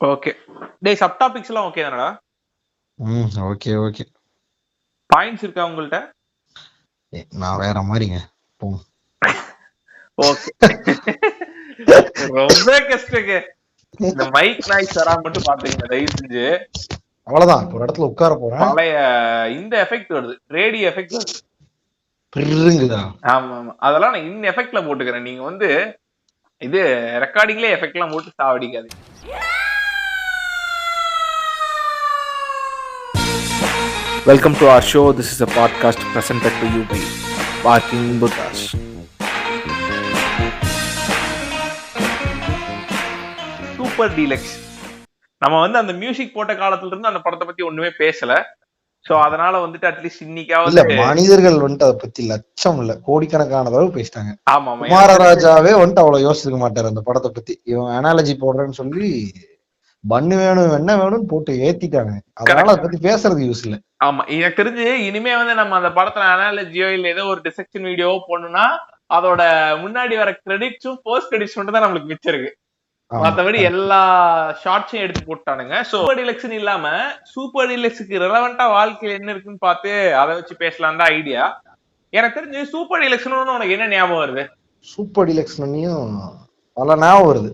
Okay. டேய் sub topics எல்லாம் okay தானடா? Okay okay. பாயிண்ட்ஸ் இருக்கா உங்கள்ட்ட? நான் வேற மாதிரிங்க. ஓகே. ரொம்ப கஷ்டங்க. இந்த மைக் நாய்ஸ் வராம மட்டும் பாத்துக்கங்க தயவு செஞ்சு. அவ்வளவுதான், ஒரு இடத்துல உட்கார போறேன். பழைய இந்த எஃபெக்ட் வருது, ரேடியோ எஃபெக்ட் வருது. ஆமா ஆமா, அதெல்லாம் நான் இன் எஃபெக்ட்ல போட்டுக்கிறேன். நீங்க வந்து இது ரெக்கார்டிங்ல எஃபெக்ட் எல்லாம் போட்டு சாவடிக்காது. Welcome to our show. This is a podcast presented to you by Barking Buddhas. Super deluxe. நம்ம வந்து அந்த மியூசிக் போட்ட காலத்துல இருந்து அந்த படத்தை பத்தி ஒண்ணுமே பேசல. சோ அதனால வந்துட்டு அட்லீஸ்ட் இன்னைக்காவது மனிதர்கள் வந்துட்டு அதை பத்தி லட்சம் இல்ல கோடிக்கணக்கான தடவை பேசிட்டாங்க. ஆமா, குமாரராஜாவே வந்துட்டு அவ்வளவு யோசிச்சிருக்க மாட்டாரு அந்த படத்தை பத்தி. இவன் அனாலஜி போடுறேன்னு சொல்லி பண்ணு வேணும் என்ன வேணும்னு போட்டு ஏத்திட்டாங்க. அதனால அதை பத்தி பேசுறது யூஸ் இல்ல. ஆமா, எனக்கு தெரிஞ்சு இனிமே வந்து நம்ம அந்த படத்துல அனாலஜியோ இல்ல ஏதோ ஒரு டிசெக்ஷன் வீடியோவோ போடணும்னா அதோட முன்னாடி வர கிரெடிட்ஸும் போஸ்ட் கிரெடிட்ஸ் மட்டும் தான் நம்மளுக்கு மிச்சம் இருக்கு. மத்தபடி எல்லா ஷார்ட்ஸையும் எடுத்து போட்டானுங்க. சூப்பர் டீலக்ஸ் இல்லாம சூப்பர் டீலக்ஸுக்கு ரெலவெண்டா வாழ்க்கையில என்ன இருக்குன்னு பார்த்து அதை வச்சு பேசலாம் தான் ஐடியா. எனக்கு தெரிஞ்சு சூப்பர் டீலக்ஸ்னு உனக்கு என்ன ஞாபகம் வருது? சூப்பர் டீலக்ஸ் பல ஞாபகம் வருது.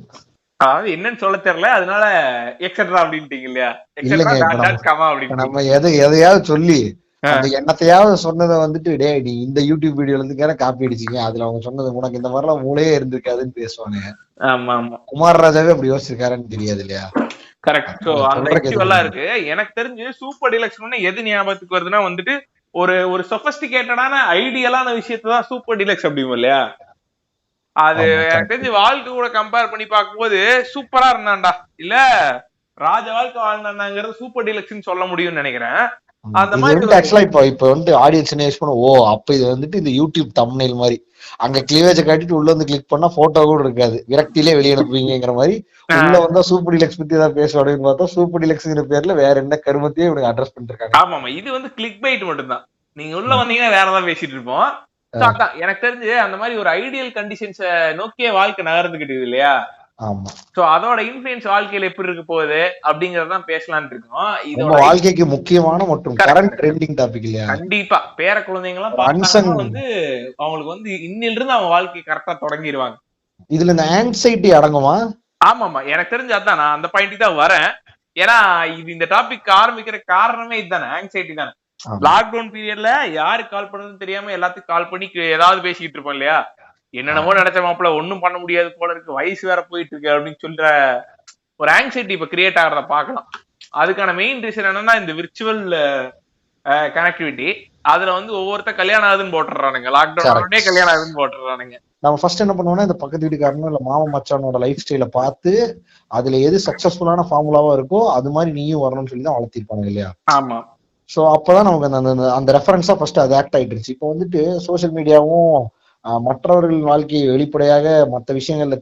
அதாவது என்னன்னு சொல்ல தெரியல, அதனால எக்ஸெட்ரா அப்படின்ட்டீங்க இல்லையா? நம்ம எதையாவது சொல்லி அந்த எண்ணத்தையாவது சொன்னதை வந்துட்டு டே நீ இந்த யூடியூப் வீடியோல இருந்து காப்பி அடிச்சீங்க, அதுல அவங்க சொன்னது உனக்கு இந்த மாதிரி எல்லாம் மூளையே இருந்திருக்காதுன்னு பேசுவாங்க. ஆமா ஆமா, குமாரராஜாவே அப்படி யோசிச்சிருக்காருன்னு தெரியாது இல்லையா? கரெக்ட். சோ அந்த எக்ஸ்ட்ரா இருக்கு. எனக்கு தெரிஞ்சு சூப்பர் டீலக்ஸ் எது ஞாபகத்துக்கு வருதுன்னா வந்துட்டு ஒரு சொபிஸ்டிகேட்டடான ஐடியலான விஷயத்தான் சூப்பர் டீலக்ஸ் அப்படிங்க இல்லையா? அது எனக்கு தெரிஞ்சு வாழ்க்கை கூட கம்பேர் பண்ணி பார்க்கும்போது சூப்பரா இருந்தான்டா, இல்ல ராஜ வாழ்க்கை வாழ்ந்தாங்கிறது சூப்பர் டீலக்ஸ்னு சொல்ல முடியும்னு நினைக்கிறேன். அந்த மாதிரி ஆக்சுவலா இப்ப வந்து ஆடியன்ஸ் என்ன யூஸ் பண்ண அப்ப இது வந்துட்டு இந்த யூடியூப் தம்ப்நெயில் மாதிரி அங்க கிளீவேஜ காட்டிட்டு உள்ள வந்து கிளிக் பண்ணா போட்டோ கூட இருக்காது, விரக்தியிலே வெளியே அனுப்புவீங்கிற மாதிரி உள்ள வந்தா சூப்பர் டீலக்ஸ் பத்தி ஏதாவது பேசுவாடுன்னு பார்த்தா சூப்பர் டீலக்ஸ்ங்கிற பேர்ல வேற என்ன கருமத்தையும் இவனுக்கு அட்ரஸ் பண்ணிட்டு இருக்காங்க. ஆமா, இது வந்து கிளிக் பைட் மட்டும் தான். நீங்க உள்ள வந்தீங்கன்னா வேற ஏதாவது பேசிட்டு இருப்போம். எனக்கு தெரிஞ்சு அந்த மாதிரி ஒரு ஐடியல் கண்டிஷன்ஸ நோக்கிய வாழ்க்கை நகர்ந்துகிட்டு இல்லையா? ஆமா. சோ அதோட இன்ஃப்ளூயன்ஸ் வாழ்க்கையில எப்படி இருக்க போகுது அப்படிங்கறதான் பேசலாம்னு இருக்கோம். இதோட வாழ்க்கைக்கு முக்கியமான மற்றும் கரண்ட் ட்ரெண்டிங் டாபிக் இல்லையா? கண்டிப்பா பேர குழந்தைங்க எல்லாம் பார்த்தாங்கன்னா வந்து அவங்களுக்கு வந்து இன்னில இருந்து அவங்க வாழ்க்கை கரெக்டா தொடங்கிடுவாங்க. இதுல இந்த ஆங்ஸைட்டி அடங்குமா? ஆமாமா, எனக்கு தெரிஞ்சு அதான் நான் அந்த பாயிண்ட் தான் வரேன். ஏன்னா இது இந்த டாபிக் ஆரம்பிக்கிற காரணமே இதுதானே, ஆங்ஸைட்டி தானே. லாக்டவுன் பீரியட்ல யாரு கால் பண்ணதுன்னு தெரியாம எல்லாத்துக்கும் கால் பண்ணி ஏதாவது பேசிக்கிட்டு இருப்போம் இல்லையா? என்னென்னமோ நினைச்ச மாப்பிள்ள ஒன்னும் பண்ண முடியாது போல இருக்கு, வயசு வேற போயிட்டு இருக்கு அப்படின்னு சொல்ற ஒரு ஆங்ஸைட்டி இப்ப கிரியேட் ஆகிறத பாக்கலாம். அதுக்கான மெயின் ரீசன் என்னன்னா இந்த விர்ச்சுவல் கனெக்டிவிட்டி. அதுல வந்து ஒவ்வொருத்தர் கல்யாணம் ஆகுதுன்னு போட்டுறானுங்க, லாக்டவுன் கல்யாணம் ஆகுதுன்னு போட்டுறானுங்க. நம்ம ஃபர்ஸ்ட் என்ன பண்ணுவோம்னா இந்த பக்கத்து வீட்டுக்காரனோ இல்ல மாமா மச்சானோட லைஃப் ஸ்டைல பார்த்து அதுல எது சக்சஸ்ஃபுல்லான ஃபார்முலாவா இருக்கோ அது மாதிரி நீயும் வரணும்னு சொல்லி தான் வளர்த்திருப்பாங்க இல்லையா? ஆமா. சோ அப்பதான் நமக்கு அந்த ரெஃபரன்ஸா ஃபர்ஸ்ட் அது ஆக்ட் ஆயிட்டு இருந்துச்சு. இப்போ வந்துட்டு சோசியல் மீடியாவும் மற்றவர்கள் வாழ்க்கையை வெளிப்படையாக மற்ற விஷயங்கள்ல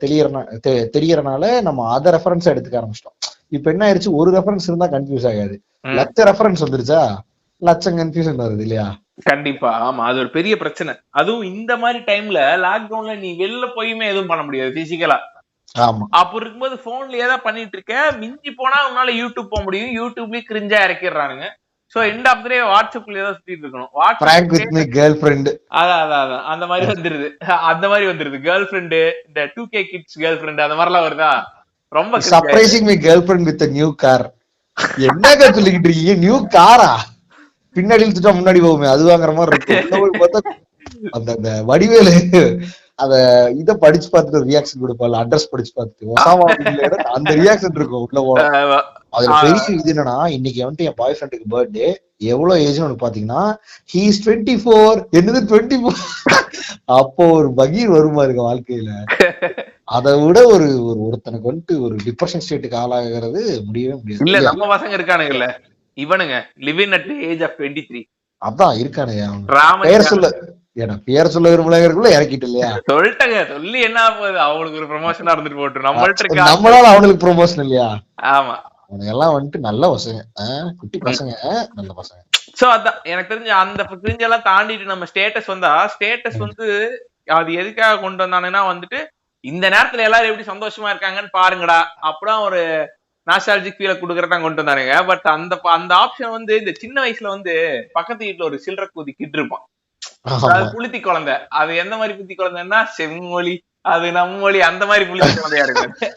தெரியறனால நம்ம அதை ரெஃபரன்ஸா எடுத்துக்க ஆரம்பிச்சிட்டோம். இப்ப என்ன ஆயிடுச்சு, ஒரு ரெஃபரன்ஸ் இருந்தா கன்ஃபியூஸ் ஆகாது, லட்ச ரெஃபரன்ஸ் வந்துருச்சா லட்சம் கன்ஃபியூஷன் வருது இல்லையா? கண்டிப்பா. ஆமா, அது ஒரு பெரிய பிரச்சனை. அதுவும் இந்த மாதிரி டைம்ல லாக்டவுன்ல நீ வெளில போயுமே எதுவும் பண்ண முடியாது பிசிக்கலா. ஆமா, அப்ப இருக்கும்போது போன்லயே தான் பண்ணிட்டு இருக்க. மிஞ்சி போனா உன்னால யூடியூப் போக முடியும், யூடியூப்லயே கிரிஞ்சா இறக்கிடுறானுங்க. So end of the day வாட்ஸ்அப்லயே தான் சுத்திட்டு இருக்கணும். Prank with my girlfriend அதான் அந்த மாதிரி வந்துருது. அந்த மாதிரி வந்துருது கேர்ள் ஃப்ரெண்ட், இந்த 2K கிட்ஸ் கேர்ள் ஃப்ரெண்ட் அந்த மாதிரி எல்லாம் வருதா? ரொம்ப surprising my girl friend with new car. என்னங்க சொல்லிக்கிட்டு இருக்கீங்க, நியூ காரா? பின்னாடி இழுத்துட்டா முன்னாடி போகுமே அது வாங்குற மாதிரி இருக்கு. அந்த வடிவேலு அத இத படிச்சு பார்த்துட்டு ரியாக்ஷன் கொடுப்பாள், அட்ரஸ் படிச்சு பார்த்துட்டு அந்த ரியாக்ஷன் இருக்கும் உள்ள போன. அதுல பெரிய இது என்னன்னா இன்னைக்கு வந்துட்டு என் பாய் ஃப்ரெண்டுக்கு பர்த்டே, எவ்வளவு ஏஜ்னு ஒண்ணு பாத்தீங்கன்னா he is 24. என்னது 24? அப்போ ஒரு பகீர் வருமா இருக்க வாழ்க்கையில. அதை விட ஒருத்தனுக்கு வந்துட்டு ஒரு டிப்ரெஷன் ஸ்டேட்டுக்கு ஆளாகிறது முடியவே முடியாது. இல்ல நம்ம பசங்க இருக்கானுங்கல்ல இவனுங்க லிவிங் அட் ஏஜ் ஆஃப் 23. அதான் இருக்கானுங்க. பேர் சொல்ல பேர் சொல்ல விரும்பலங்கிறதுக்குள்ள இறக்கிட்டு இல்லையா? சொல்லிட்டாங்க, சொல்லி என்ன போகுது, அவங்களுக்கு ஒரு ப்ரமோஷனா இருந்துட்டு போட்டு நம்மளால அவனுக்கு ப்ரமோஷன் இல்லையா? ஆமா, அவனுங்கெல்லாம் வந்துட்டு நல்ல பசங்க, குட்டி பசங்க, நல்ல பசங்க. சோ அதான் எனக்கு தெரிஞ்ச அந்த கிரிஞ்செல்லாம் தாண்டிட்டு நம்ம ஸ்டேட்டஸ் வந்தா, ஸ்டேட்டஸ் வந்து அது எதுக்காக கொண்டு வந்தானுங்கன்னா வந்துட்டு இந்த நேரத்துல எல்லாரும் எப்படி சந்தோஷமா இருக்காங்கன்னு பாருங்கடா. அப்பதான் ஒரு நாஸ்டாலஜிக் ஃபீலை கொடுக்கறதா கொண்டு வந்தானுங்க. பட் அந்த ஆப்ஷன் வந்து இந்த சின்ன வயசுல வந்து பக்கத்து வீட்டுல ஒரு சில்லற கூதி கிட்டு இருப்பான். அது புளுத்தி குழந்தை. அது எந்த மாதிரி புளுத்தி குழந்தைன்னா செம்மொழி, அது நம்மொழி, அந்த மாதிரி புளுத்தி குழந்தையா இருக்கு.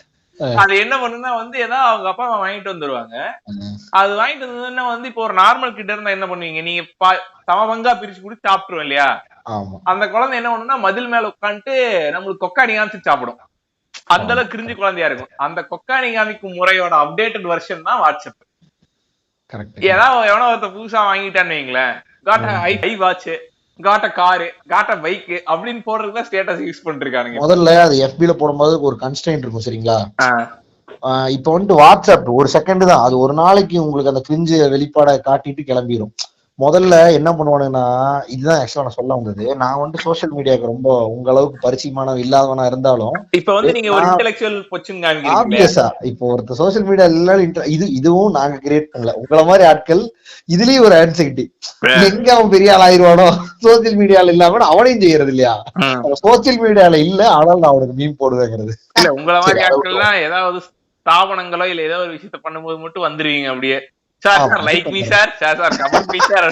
அது என்ன பண்ணுன்னா வந்து ஏதாவது அவங்க அப்பா அம்மா வாங்கிட்டு வந்துருவாங்க. அது வாங்கிட்டு வந்ததுன்னா வந்து இப்போ ஒரு நார்மல் கிட்ட இருந்தா என்ன பண்ணுவீங்க நீங்க? சமபங்கா பிரிச்சு கூட சாப்பிட்டுருவோம் இல்லையா? அந்த குழந்தை என்ன பண்ணுன்னா மதில் மேல உட்காந்துட்டு நம்மளுக்கு கொக்காடி காமிச்சு சாப்பிடும். அந்த அளவுக்கு கிரிஞ்சு குழந்தையா இருக்கும். அந்த கொக்காடி காமிக்கும் முறையோட அப்டேட்டட் வெர்ஷன் தான் வாட்ஸ்அப். ஏதாவது எவனோ ஒருத்த புதுசா வாங்கிட்டான்னு வைங்களேன், காட்ட ஐ வாட்ச், காட்ட காரு, காட்ட பைக் அப்படின்னு போடுறதுதான் ஸ்டேட்டஸ் யூஸ் பண்ணிருக்கானுங்க. முதல்ல அது FB-ல போடும்போது ஒரு கன்ஸ்ட்ரெயின்ட் இருக்கும் சரிங்களா? இப்ப வந்துட்டு வாட்ஸ்அப் ஒரு செகண்ட் தான், அது ஒரு நாளைக்கு உங்களுக்கு அந்த கிரிஞ்சு வெளிப்பாட காட்டிட்டு கிளம்பிடும். முதல்ல என்ன பண்ணுவானுங்கன்னா, இதுதான் ஆக்சுவலா நான் சொல்ல வந்தது. நான் வந்து சோசியல் மீடியாவுக்கு ரொம்ப உங்க அளவுக்கு பரிச்சயமான இல்லாதவனா இருந்தாலும் இப்ப வந்து நீங்க ஒரு இன்டெலெக்சுவல் பொச்சுங்க ஆப்வியஸா இப்போ ஒருத்த சோசியல் மீடியா எல்லாரும் இதுவும் நாங்க கிரியேட் பண்ணல. உங்கள மாதிரி ஆட்கள் இதுலயும் ஒரு ஆன்சைட்டி, எங்க அவன் பெரிய ஆள் ஆயிருவானோ சோசியல் மீடியால இல்லாம அவனையும் செய்யறது இல்லையா? சோசியல் மீடியால இல்ல ஆனால் நான் அவனுக்கு மீன் போடுவேங்கிறது. இல்ல உங்கள மாதிரி ஆட்கள்லாம் ஏதாவது ஸ்தாபனங்களோ இல்ல ஏதோ ஒரு விஷயத்த பண்ணும்போது மட்டும் வந்துருவீங்க அப்படியே. Like me sir, sir comment me sir.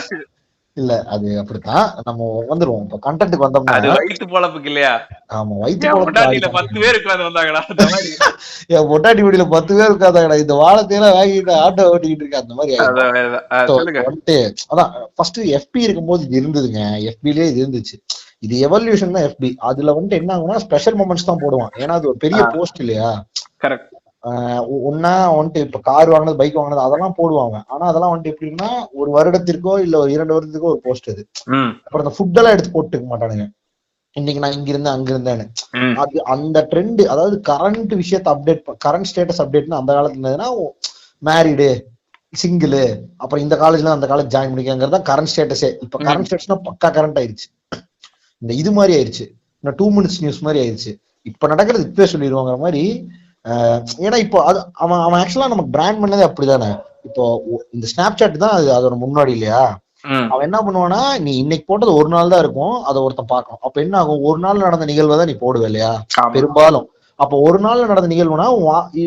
இல்ல அது அப்படித்தான் நம்ம வந்துருவோம். இப்ப கண்டென்ட்க்கு வந்தோம்னா அது வயித்து பொழப்புக்கு இல்லையா? ஆமா வயித்து பொழப்புல 10 பேர் உட்கார்ந்து வந்தாங்கடா அந்த மாதிரி. என் பொட்டாட்டி வீடியோல 10 பேர் உட்கார்ந்தாங்கடா, இந்த வாழத்தையெல்லாம் வாங்கிட்டு ஆட்டோ ஓட்டிக்கிட்டு இருக்க அந்த மாதிரி வந்துட்டு. அதான் ஃபர்ஸ்ட் FB இருக்கும்போது இது இருந்ததுங்க. FB-லயே இது இருந்துச்சு. இது எவல்யூஷன் தான் FB. அதுல வந்துட்டு என்ன ஆகும்னா ஸ்பெஷல் மொமெண்ட்ஸ் தான் போடுவான். ஏன்னா அது ஒரு பெரிய போஸ்ட் இல்லையா? கரெக்ட். ஒன்னா வந்துட்டு இப்ப கார் வாங்கினது, பைக் வாங்கினது அதெல்லாம் போடுவாங்க. ஆனா அதெல்லாம் வந்துட்டு எப்படின்னா ஒரு வருடத்திற்கோ இல்ல ஒரு 2 வருடத்துக்கோ ஒரு போஸ்ட் அது. அப்புறம் அந்த ஃபுட் எல்லாம் எடுத்து போட்டுக்க மாட்டானுங்க, இன்னைக்கு நான் இங்க இருந்தேன் அங்க இருந்தேன்னு. அது அந்த ட்ரெண்ட், அதாவது கரண்ட் விஷயத்த அப்டேட், கரண்ட் ஸ்டேட்டஸ் அப்டேட்னு அந்த காலத்துல இருந்ததுன்னா மேரிடு, சிங்கிள், அப்புறம் இந்த காலேஜ்ல அந்த காலேஜ் ஜாயின் பண்ணிக்கிறதா கரண்ட் ஸ்டேட்டஸே. இப்ப கரண்ட் ஸ்டேட்டஸ்னா பக்கா கரண்ட் ஆயிடுச்சு. இந்த இது மாதிரி ஆயிடுச்சு, 2 minutes நியூஸ் மாதிரி ஆயிடுச்சு. இப்ப நடக்கிறது இப்பவே சொல்லிடுவாங்கிற மாதிரி. ஏன்னா இப்போ அது அவன் ஆக்சுவலா நமக்கு பிராண்ட் பண்ணதே அப்படிதானே. இப்போ இந்த ஸ்னாப்சாட் தான் அதோட முன்னாடி இல்லையா? அவன் என்ன பண்ணுவானா, நீ இன்னைக்கு போட்டது ஒரு நாள் தான் இருக்கும், அதை ஒருத்தன் பார்க்கணும். அப்ப என்ன ஆகும், ஒரு நாள் நடந்த நிகழ்வை தான் நீ போடுவ இல்லையா பெரும்பாலும். அப்ப ஒரு நாள் நடந்த நிகழ்வுனா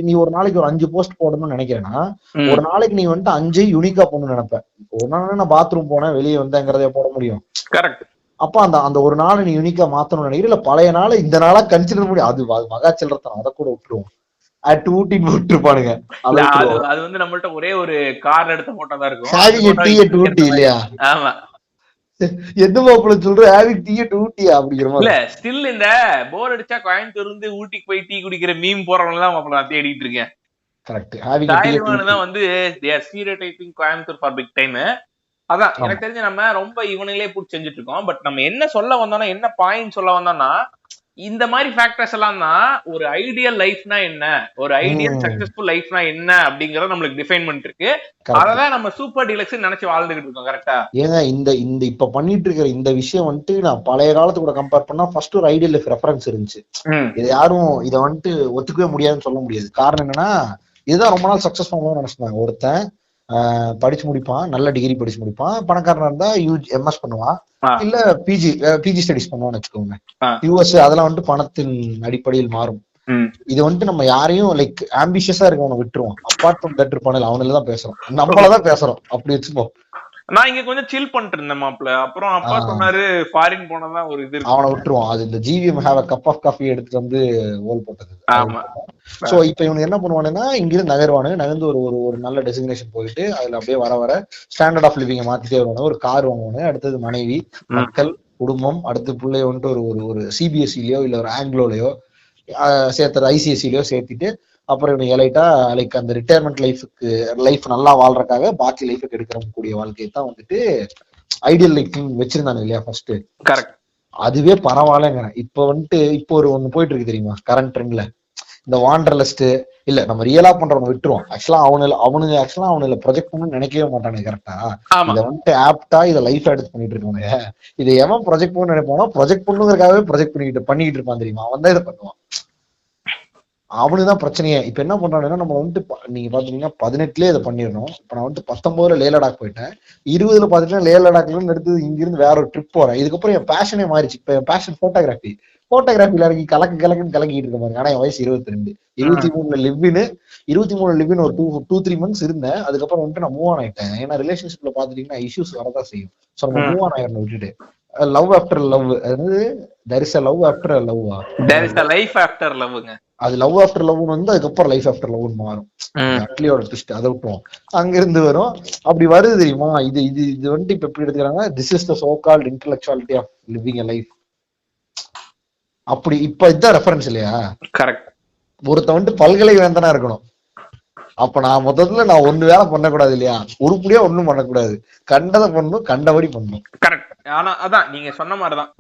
நீ ஒரு நாளைக்கு ஒரு 5 போஸ்ட் போடணும்னு நினைக்கிறேன்னா ஒரு நாளைக்கு நீ வந்துட்டு 5 யூனிக்கா போடணும்னு நினைப்பேன். ஒரு நாள் நான் பாத்ரூம் போனேன் வெளியே வந்தேங்கிறத போட முடியும். அப்ப அந்த ஒரு நாள் நீ யூனிக்கா மாத்தணும்னு நினைக்கிறேன். இல்ல பழைய நாளை இந்த நாளா கன்சிடர் முடியும். அது மகா சில்லறதான், அதை கூட விட்டுருவோம். விட்டுருப்பானுங்க. அது வந்து நம்மள்ட்ட ஒரே ஒரு கார் எடுத்த போட்டோ தான் இருக்கும் இல்லையா? ஆமா. எந்த மாப்பிள்ள சொல்ற அப்படிங்கிற மாதிரி. இல்ல ஸ்டில் இந்த போர் அடிச்சா கோயம்புத்தூர் இருந்து ஊட்டிக்கு போய் டீ குடிக்கிற மீம் போறவங்க எல்லாம் மாப்பிள்ள நான் தேடிட்டு இருக்கேன். கரெக்ட். தான் வந்து they are stereotyping Coimbatore for big time. அதான் எனக்கு தெரிஞ்சு நம்ம ரொம்ப இவனுங்களே புடிச்சு செஞ்சுட்டு இருக்கோம். பட் நம்ம என்ன சொல்ல வந்தோம்னா, என்ன பாயிண்ட் சொல்ல வந்தோம்னா, இந்த மாதிரி ஃபேக்டர்ஸ் எல்லாம் தான் ஒரு ஐடியல் லைஃப்னா என்ன, ஒரு ஐடியல் சக்சஸ்ஃபுல் லைஃப்னா என்ன அப்படிங்கறத நம்மளுக்கு டிஃபைன் பண்ணிட்டு இருக்கு. அததான் நம்ம சூப்பர் டீலக்ஸ் நினைச்சு வாழ்ந்துகிட்டு இருக்கோம். கரெக்டா? ஏன்னா இந்த இப்ப பண்ணிட்டு இருக்கிற இந்த விஷயம் வந்துட்டு நான் பழைய காலத்து கூட கம்பேர் பண்ணா ஃபர்ஸ்ட் ஒரு ஐடியல் லைஃப் ரெஃபரன்ஸ் இருந்துச்சு. இது யாரும் இதை வந்துட்டு ஒத்துக்கவே முடியாதுன்னு சொல்ல முடியாது. காரணம் என்னன்னா, இதுதான் ரொம்ப நாள் சக்சஸ் பண்ணணும்னு நினைச்சிருந்தாங்க. ஒருத்தன் படிச்சு முடிப்பான், நல்ல டிகிரி படிச்சு முடிப்பான், பணக்காரனா இருந்தா MS பண்ணுவான், இல்ல பிஜி ஸ்டடிஸ் பண்ணுவான்னு வச்சுக்கோங்க. US அதெல்லாம் வந்துட்டு பணத்தின் அடிப்படையில் மாறும். இது வந்துட்டு நம்ம யாரையும் லைக் ஆம்பிஷியஸா இருக்கவனை விட்டுருவோம். அப்பார்ட் ஃப்ரம் தட் இருப்பானு அவனுலதான் பேசுறோம், நம்மளதான் பேசுறோம். அப்படி வச்சுப்போம். நான் இங்க கொஞ்சம் சில் பண்ணிட்டு இருந்தேன் மாப்ள. அப்புறம் அப்பா சொன்னாரு ஃபாரின் போனதான் ஒரு இது, அவனை விட்டுருவான். அது இந்த GVM have a cup of coffee எடுத்துட்டு வந்து ஓல் போட்டது. ஆமா. சோ இப்ப இவனுக்கு என்ன பண்ணுவானுன்னா, இங்கிருந்து நகர்ந்து ஒரு நல்ல டெசிக்னேஷன் போயிட்டு அதுல அப்படியே வர ஸ்டாண்டர்ட் ஆஃப் லிவிங்க மாத்திட்டே வருவானு. ஒரு கார் வாங்குவானு, அடுத்தது மனைவி, மக்கள், குடும்பம், அடுத்து பிள்ளை வந்துட்டு ஒரு CBSE-லயோ இல்ல ஒரு ஆங்கிலோலயோ சேர்த்துறது, ICSE-லயோ சேர்த்துட்டு அப்புறம் இவனுக்கு எலைட்டா லைக் அந்த ரிட்டையர்மெண்ட் லைஃப் நல்லா வாழ்றதுக்காக பாக்கி லைஃபுக்கு எடுக்கிற கூடிய வாழ்க்கையை தான் வந்துட்டு ஐடியல் லைஃப் வச்சிருந்தானு இல்லையா ஃபர்ஸ்ட். கரெக்ட். அதுவே பரவாயில்லங்கிறேன். இப்ப வந்துட்டு இப்போ ஒண்ணு போயிட்டு இருக்கு தெரியுமா கரண்ட் ட்ரெண்ட்ல, இந்த வாண்டர்லிஸ்ட். இல்ல நம்ம ரியலா பண்றவங்க விட்டுருவோம். ஆக்சுவலா அவனுல ப்ரொஜெக்ட் பண்ணணும்னு நினைக்கவே மாட்டானுங்க. கரெக்டா? இதை வந்துட்டு ஆப்டா இதை லைஃப் எடுத்து பண்ணிட்டு இருக்கானுங்க. இதை எவன் ப்ரொஜெக்ட் பண்ணு நினைப்பானோ ப்ரொஜெக்ட் பண்ணுங்கிறதுக்காகவே பண்ணிக்கிட்டு இருப்பான் தெரியுமா, அவன் தான் இதை பண்ணுவான். அவனுதான் பிரச்சனையே. இப்ப என்ன பண்றாங்கன்னா நம்ம வந்துட்டு நீங்க பாத்தீங்கன்னா 18லயே இதை பண்ணிடணும். இப்ப நான் வந்துட்டு 19ல லே லடாக் போயிட்டேன். 20ல பாத்தீங்கன்னா லே லடாக்ல எடுத்து இங்கிருந்து வேற ஒரு ட்ரிப் போறேன். இதுக்கப்புறம் என் பேஷனே மாறிச்சு. இப்ப என் பேஷன் போட்டோகிராஃபி. போட்டோகிராஃபில இறங்கி கலக்குன்னு கலக்கிட்டு இருக்க பாருங்க. ஆனா என் வயசு 22. 23ல லிவ்வின்னு 23 லிவ்வின் ஒரு 2-3 months இருந்தேன். அதுக்கப்புறம் வந்துட்டு நான் மூவ் ஆன் ஆயிட்டேன். ஏன்னா ரிலேஷன்ஷிப்ல பாத்துட்டீங்கன்னா இஷ்யூஸ் வரதான் செய்யும். ஸோ நம்ம மூவ் ஆன் ஆயிரணும் விட்டுட்டு. லவ் ஆஃப்டர் லவ், அதாவது there is a love after a love. there is a life after loveங்க. அது லவ் ஆஃப்டர் லவ்னு வந்து அதுக்கப்புறம் லைஃப் ஆஃப்டர் லவ்னு மாறும். அட்லியோட ட்விஸ்ட் அதை விட்டுருவோம். அங்க இருந்து வரும். அப்படி வருது தெரியுமா? இது இது இது வந்துட்டு இப்ப எப்படி எடுத்துக்கிறாங்க, this is the so called intellectuality of living a life. அப்படி இப்ப இதுதான் ரெஃபரன்ஸ் இல்லையா? கரெக்ட். ஒருத்த வந்துட்டு பல்கலை வேந்தனா இருக்கணும். அப்ப நான் முதல்ல நான் ஒண்ணு வேலை பண்ணக்கூடாது இல்லையா? உருப்படியா ஒண்ணும் பண்ணக்கூடாது, கண்டதை பண்ணணும், கண்டபடி பண்ணணும். கரெக்ட். ஆனா அதான் நீங்க சொன்ன மாதிரிதான்.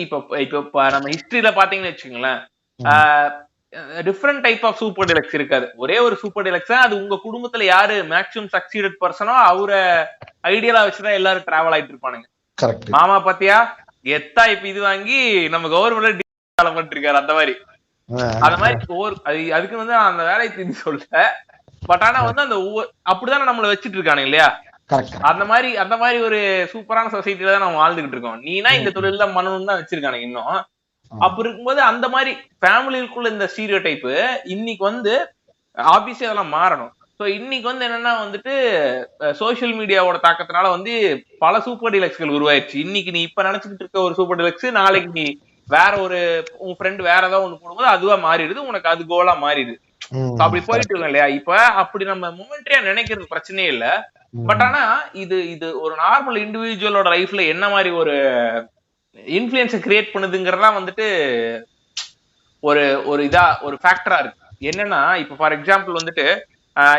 இப்ப நம்ம ஹிஸ்டரியில பாத்தீங்கன்னு வச்சுக்கோங்களேன், different type of Super Deluxe இருக்காது. ஒரே ஒரு சூப்பர் டிலக்ஸ். அது உங்க குடும்பத்துல யாரு மேக்ஸிமம் சக்சீடட் பர்சனோ அவரை ஐடியலா வச்சுதான் எல்லாரும் டிராவல் ஆயிட்டு இருப்பானுங்க. மாமா பாத்தியா எத்தா இப்ப இது வாங்கி நம்ம கவர்மெண்ட்ல பண்ணிட்டு இருக்காரு. அந்த மாதிரி அதுக்கு வந்து நான் அந்த வேலையை தெரிஞ்சு சொல்ல. பட் ஆனா வந்து அந்த அப்படிதானே நம்மள வச்சுட்டு இருக்கானு இல்லையா? அந்த மாதிரி ஒரு சூப்பரான சொசைட்டில தான் நம்ம வாழ்ந்துகிட்டு இருக்கோம். நீனா இந்த தொழில் தான் பண்ணணும்னு தான் வச்சிருக்கானுங்க இன்னும். அப்படி இருக்கும்போது அந்த மாதிரி ஃபேமிலிக்குள்ள இந்த ஸ்டீரியோ டைப்பு இன்னைக்கு வந்து ஆப்வியஸா அதெல்லாம் மாறணும். ஸோ இன்னைக்கு வந்து என்னன்னா வந்துட்டு சோசியல் மீடியாவோட தாக்கத்தினால வந்து பல சூப்பர் டிலக்ஸ்கள் உருவாயிருச்சு. இன்னைக்கு நீ இப்ப நினைச்சுக்கிட்டு இருக்க ஒரு சூப்பர் டிலக்ஸ் நாளைக்கு நீ வேற ஒரு உன் ஃப்ரெண்ட் வேற ஏதாவது ஒண்ணு போடும்போது அதுவா மாறிடுது, உனக்கு அது கோலா மாறிடுது. அப்படி போயிட்டு இருக்கோம் இல்லையா? இப்ப அப்படி நம்ம மொமெண்ட்ரியா நினைக்கிறது பிரச்சனையே இல்ல. பட் ஆனா இது ஒரு நார்மல் இண்டிவிஜுவலோட லைஃப்ல என்ன மாதிரி ஒரு இன்ஃப்ளூயன்ஸை கிரியேட் பண்ணுதுங்கிறதா வந்துட்டு ஒரு ஃபேக்டரா இருக்கு. என்னன்னா இப்ப ஃபார் எக்ஸாம்பிள் வந்துட்டு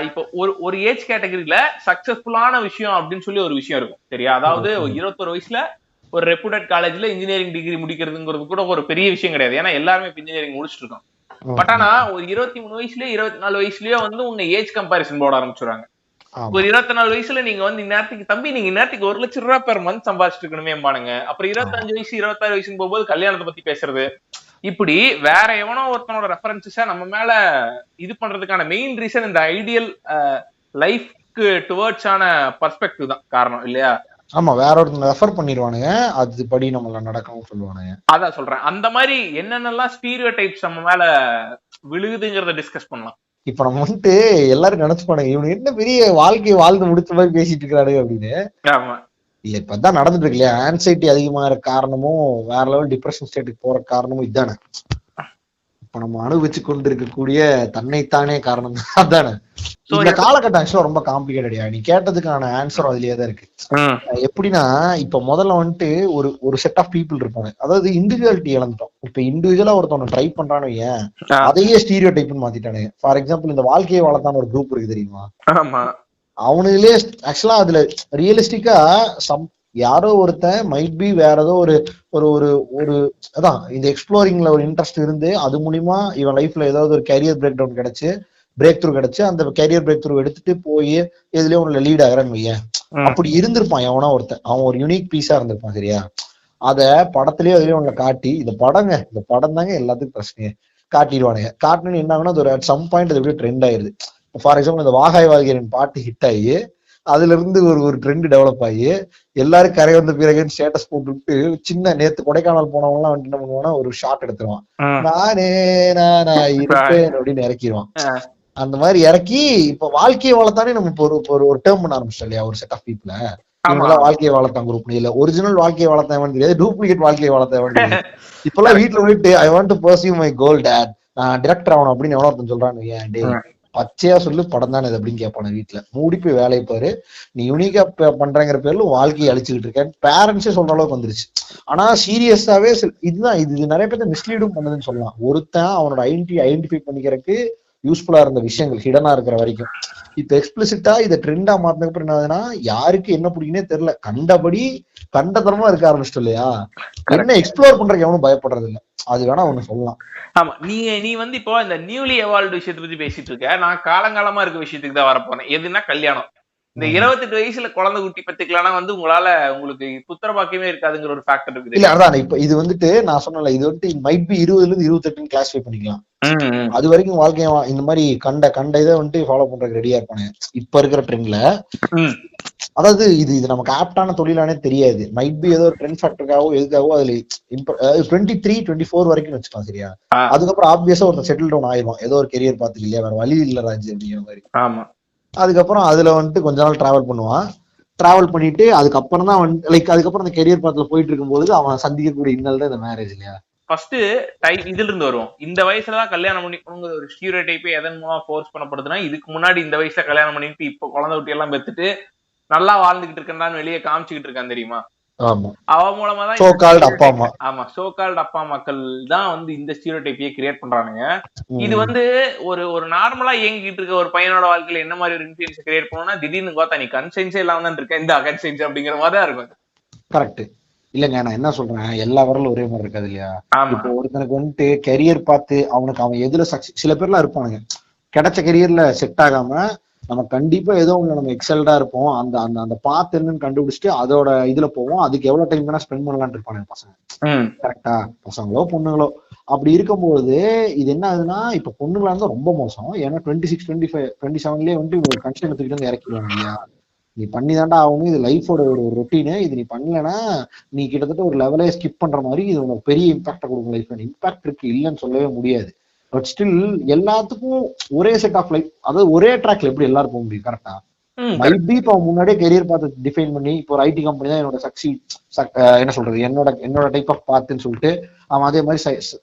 இப்போ ஒரு ஏஜ் கேட்டகரியில சக்சஸ்ஃபுல்லான விஷயம் அப்படின்னு சொல்லி ஒரு விஷயம் இருக்கும் சரியா? அதாவது 21 வயசுல ஒரு ரெப்யூட்டட் காலேஜ்ல இன்ஜினியரிங் டிகிரி முடிக்கிறதுங்கிறது கூட ஒரு பெரிய விஷயம் கிடையாது. ஏன்னா எல்லாருமே இன்ஜினியரிங் முடிச்சுட்டு இருக்கோம். பட் ஆனா ஒரு 23 வயசுலயோ 24 வயசுலயோ வந்து உங்க ஏஜ் கம்பாரிசன் போட ஆரம்பிச்சுறாங்க. ஒரு 24 வயசுல நீங்க வந்து இந்நேரத்துக்கு தம்பி நீங்க இந்நேரத்துக்கு 1 லட்சம் ரூபாய் பெர் மந்த் சம்பாதிச்சுட்டு இருக்கணுமே பானுங்க. அப்புறம் 25 வயசு 26 வயசுன்னு போகும்போது கல்யாணத்தை பத்தி பேசுறது. இப்படி வேற எவனோ ஒருத்தனோட ரெஃபரன்ஸஸ நம்ம மேல இது பண்றதுக்கான மெயின் ரீசன் இந்த ஐடியல் லைஃப்க்கு டுவர்ட்ஸ் ஆன பர்ஸ்பெக்டிவ் தான் காரணம் இல்லையா? ஆமா, வேற ஒருத்தன் ரெஃபர் பண்ணிடுவானுங்க, அதுபடி நம்மள நடக்கணும்னு சொல்லுவானுங்க. அதான் சொல்றேன். அந்த மாதிரி என்னென்னலாம் ஸ்டீரியோ டைப்ஸ் நம்ம மேல விழுகுதுங்கிறத டிஸ்கஸ் பண்ணலாம். இப்ப நம்ம வந்துட்டு எல்லாரும் நினைச்சுப்பானுங்க இவனு என்ன பெரிய வாழ்க்கையை வாழ்ந்து முடிச்ச மாதிரி பேசிட்டு இருக்கிறாரு அப்படின்னு. இல்ல இப்பதான் நடந்துட்டு இருக்கு இல்லையா? ஆன்சைட்டி அதிகமாக காரணமும் வேற லெவல் டிப்ரெஷன் ஸ்டேட்டுக்கு போற காரணமும் இதுதானே. இப்ப நம்ம அனுபவிச்சு கொண்டு இருக்கக்கூடிய தன்னைத்தானே காரணம் அதானே. இந்த காலகட்டம் ஆக்சுவலா ரொம்ப காம்ப்ளிகேட்டடியா. நீ கேட்டதுக்கான ஆன்சர் அதுலயே தான் இருக்கு. எப்படின்னா இப்ப முதல்ல வந்துட்டு ஒரு செட் ஆஃப் பீப்புள் இருப்பாங்க. அதாவது இண்டிவிஜுவாலிட்டி இழந்துட்டோம். இப்ப இண்டிவிஜுவலா ஒருத்தவங்க ட்ரை பண்றானு ஏன் அதையே ஸ்டீரியோ டைப்னு மாத்திட்டானுங்க. ஃபார் எக்ஸாம்பிள் இந்த வாழ்க்கையை வளர்த்தான ஒரு குரூப் இருக்கு தெரியுமா? அவனுங்களே ஆக்சுவலா அதுல ரியலிஸ்டிக்கா யாரோ ஒருத்தன் மைட் பி வேற ஏதோ ஒரு ஒரு ஒரு அதான் இந்த எக்ஸ்ப்ளோரிங்ல ஒரு இன்ட்ரெஸ்ட் இருந்து அது மூலியமா இவன் லைஃப்ல ஏதாவது ஒரு கேரியர் பிரேக் டவுன் கிடைச்சு பிரேக் த்ரூ கிடைச்சு அந்த கேரியர் பிரேக் த்ரூ எடுத்துட்டு போய் எதுலயும் உள்ள லீட் ஆகிறான்னு வையன். அப்படி இருந்திருப்பான் எவனா ஒருத்தன். அவன் ஒரு யூனிக் பீஸா இருந்திருப்பான் சரியா? அத படத்துலயே அதுலயும் உங்களை காட்டி இந்த படம் தாங்க எல்லாத்துக்கும் பிரச்சனையே காட்டிடுவானுங்க. காட்டணும்னு என்ன ஆகுனா அது ஒரு அட் சம் பாயிண்ட் அது எப்படி ட்ரெண்ட் ஆயிருது. ஃபார் எக்ஸாம்பிள் இந்த வாகாய் வாழ்கிறன் பாட்டு ஹிட் ஆகி அதுல இருந்து ஒரு ட்ரெண்ட் டெவலப் ஆகி எல்லாரும் கரை வந்த பிறகு ஸ்டேட்டஸ் போட்டுவிட்டு சின்ன நேத்து கொடைக்கானல் போனவங்க எல்லாம் வந்துட்டு என்ன பண்ணுவான்னா ஒரு ஷார்ட் எடுத்துருவான், நானே நான் இருப்பேன் அப்படின்னு இறக்கிடுவான். அந்த மாதிரி இறக்கி இப்ப வாழ்க்கையை வளர்த்தானே நம்ம இப்போ ஒரு டேர்ம் பண்ண ஆரம்பிச்சோம் இல்லையா? ஒரு செட் ஆஃப் பீப்புள இவங்கெல்லாம் வாழ்க்கையை வளர்த்தான் குரூப் இல்ல ஒரிஜினல் வாழ்க்கையை வளர்த்தவன் தெரியாது, டூப்ளிகேட் வாழ்க்கையை வளர்த்தவன் தெரியாது. இப்பெல்லாம் வீட்டுல போயிட்டு I want to perceive my goal date, நான் டிரெக்டர் ஆகணும் அப்படின்னு எவ்வளோ ஒருத்தன் சொல்றான்னு ஏன் டே பச்சையா சொல்லு படம் தானே இது அப்படின்னு கேட்பான. வீட்டுல மூடி போய் வேலையை பாரு, நீ யூனிக்கா பண்றங்கிற பேர்ல வாழ்க்கையை அழிச்சுக்கிட்டு இருக்கேன் பேரண்ட்ஸே சொல்ற அளவுக்கு வந்துருச்சு. ஆனா சீரியஸாவே இதுதான் இது நிறைய பேர் மிஸ்லீடும் பண்ணுதுன்னு சொல்லலாம். ஒருத்தன் அவனோட ஐடென்டிஃபை பண்ணிக்கிறதுக்கு யூஸ்ஃபுல்லா இருந்த விஷயங்கள் ஹிடனா இருக்கிற வரைக்கும் இப்ப எக்ஸ்பிளிசிட்டா இதை ட்ரெண்டா மாத்தினதுக்கு அப்புறம் என்னதுன்னா யாருக்கு என்ன பிடிக்குன்னே தெரியல, கண்டபடி கண்டதனமா இருக்க ஆரம்பிச்சிட்டோம் இல்லையா? என்ன எக்ஸ்ப்ளோர் பண்றதுக்கு எவனும் பயப்படுறது இல்லை, அது வேணா ஒண்ணு சொல்லலாம். ஆமா, நீ வந்து இப்போ இந்த நியூலி எவால்வ்டு விஷயத்தை பத்தி பேசிட்டு இருக்க. நான் காலங்காலமா இருக்க விஷயத்துக்கு தான் வரப்போனேன். எதுனா கல்யாணம். இந்த 28 வயசுல குழந்தை குட்டி பத்திக்கலாம்னா வந்து உங்களுக்கு புத்திர பாக்கியமே இருக்காதுங்கிற ஒரு ஃபேக்டர் இருக்குது. இல்ல அதான் இப்ப இது வந்துட்டு நான் சொன்னல இது வந்துட்டு மைட் பி 20ல இருந்து 28 கிளாஸிஃபை பண்ணிக்கலாம். அது வரைக்கும் வாழ்க்கைய இந்த மாதிரி கண்ட இதை வந்துட்டு ஃபாலோ பண்றதுக்கு ரெடியா இருப்பானு இப்ப இருக்கிற ட்ரெண்ட்ல. அதாவது இது நமக்கு ஆப்டான தொழிலானே தெரியாது. மைட் பி ஏதோ ஒரு ட்ரெண்ட் ஃபேக்டருக்காவோ எதுக்காகவோ அதுல 23-24 வரைக்கும் வச்சுக்கலாம் சரியா. அதுக்கப்புறம் ஆப்வியஸா ஒருத்தர் செட்டில் டவுன் ஆயிரும், ஏதோ ஒரு கெரியர் பார்த்துக்கு இல்லையா, வேற வழி இல்ல ராஜ் அப்படிங்கிற மாதிரி. அதுக்கப்புறம் அதுல வந்துட்டு கொஞ்ச நாள் டிராவல் பண்ணுவான். டிராவல் பண்ணிட்டு அதுக்கப்புறம் தான் வந்து லைக் அதுக்கப்புறம் அந்த கெரியர் பாத்துல போயிட்டு இருக்கும்போது அவன் சந்திக்கக்கூடிய இன்னல் தான் இந்த மேரேஜ் இல்லையா. ஃபர்ஸ்ட் டைப் இதுல இருந்து வருவோம். இந்த வயசுலதான் கல்யாணம் பண்ணிக்கணுங்கிற ஒரு ஸ்டீரியோடைப்பே எதன் மூலமா ஃபோர்ஸ் பண்ணப்படுதுன்னா, இதுக்கு முன்னாடி இந்த வயசுல கல்யாணம் பண்ணிட்டு இப்ப குழந்தை குட்டி எல்லாம் பெத்துட்டு நல்லா வாழ்ந்துகிட்டு இருக்கேன்னு வெளியே காமிச்சுக்கிட்டு இருக்கான் தெரியுமா. அவ மூலமா தான் சோ கால்ட் அப்பா அம்மா. ஆமா, சோ கால்ட் அப்பா மக்கள் தான் வந்து இந்த ஸ்டீரியோடைப்பையே கிரியேட் பண்றானுங்க. இது வந்து ஒரு நார்மலா இயங்கிட்டு இருக்க ஒரு பையனோட வாழ்க்கையில என்ன மாதிரி ஒரு இன்ஃபுளுன்ஸ் கிரியேட் பண்ணணும்னா, திடீர்னு பார்த்தா நீ கன்சென்ஸே இல்லாம தான் இருக்க, இந்த கன்சென்ஸ் அப்படிங்கிற மாதிரி தான் இருக்கும். கரெக்ட் இல்லங்க, நான் என்ன சொல்றேன், எல்லா வரலும் ஒரே மாதிரி இருக்காது இல்லையா. இப்போ ஒருத்தனுக்கு வந்துட்டு கெரியர் பார்த்து அவன் எதுல சக்சஸ், சில பேர்லாம் இருப்பானுங்க கிடைச்ச கெரியர்ல செட் ஆகாம நம்ம கண்டிப்பா ஏதோ ஒண்ணு நம்ம எக்ஸல்டா இருப்போம், அந்த அந்த அந்த பாத்து என்னன்னு கண்டுபிடிச்சிட்டு அதோட இதுல போவோம், அதுக்கு எவ்வளவு டைம் வேணா ஸ்பெண்ட் பண்ணலாம்னு இருப்பானுங்க பசங்க. கரெக்டா, பசங்களோ பொண்ணுங்களோ. அப்படி இருக்கும்போது இது என்ன ஆகுதுன்னா, இப்ப பொண்ணுங்களா இருந்தா ரொம்ப மோசம். ஏன்னா 26, 25, 27லயே வந்துட்டு ஒரு கன்ஸ்டன் எடுத்துக்கிட்டு வந்து இறக்கிடுவாங்க இல்லையா. நீ பண்ணி தாண்டா ஆகணும், இது லைஃபோட ஒரு ரொட்டீனு, இது நீ பண்ணலன்னா நீ கிட்டத்தட்ட ஒரு லெவலே ஸ்கிப் பண்ற மாதிரி இது உனக்கு பெரிய இம்பாக்ட கொடுக்கும் லைஃப்ல. இம்பாக்ட் இருக்கு, இல்லைன்னு சொல்லவே முடியாது. பட் ஸ்டில் எல்லாத்துக்கும் ஒரே செட் ஆஃப் லைஃப், அதாவது ஒரே ட்ராக்ல எப்படி எல்லாரும் போக முடியும். கரெக்டா, மைட் பி இப்போ முன்னாடியே கெரியர் பார்த்து டிஃபைன் பண்ணி இப்போ ஒரு ஐடி கம்பெனி தான் என்னோட என்ன சொல்றது என்னோட டைப் ஆஃப் பாத்துன்னு சொல்லிட்டு அவன் அதே மாதிரி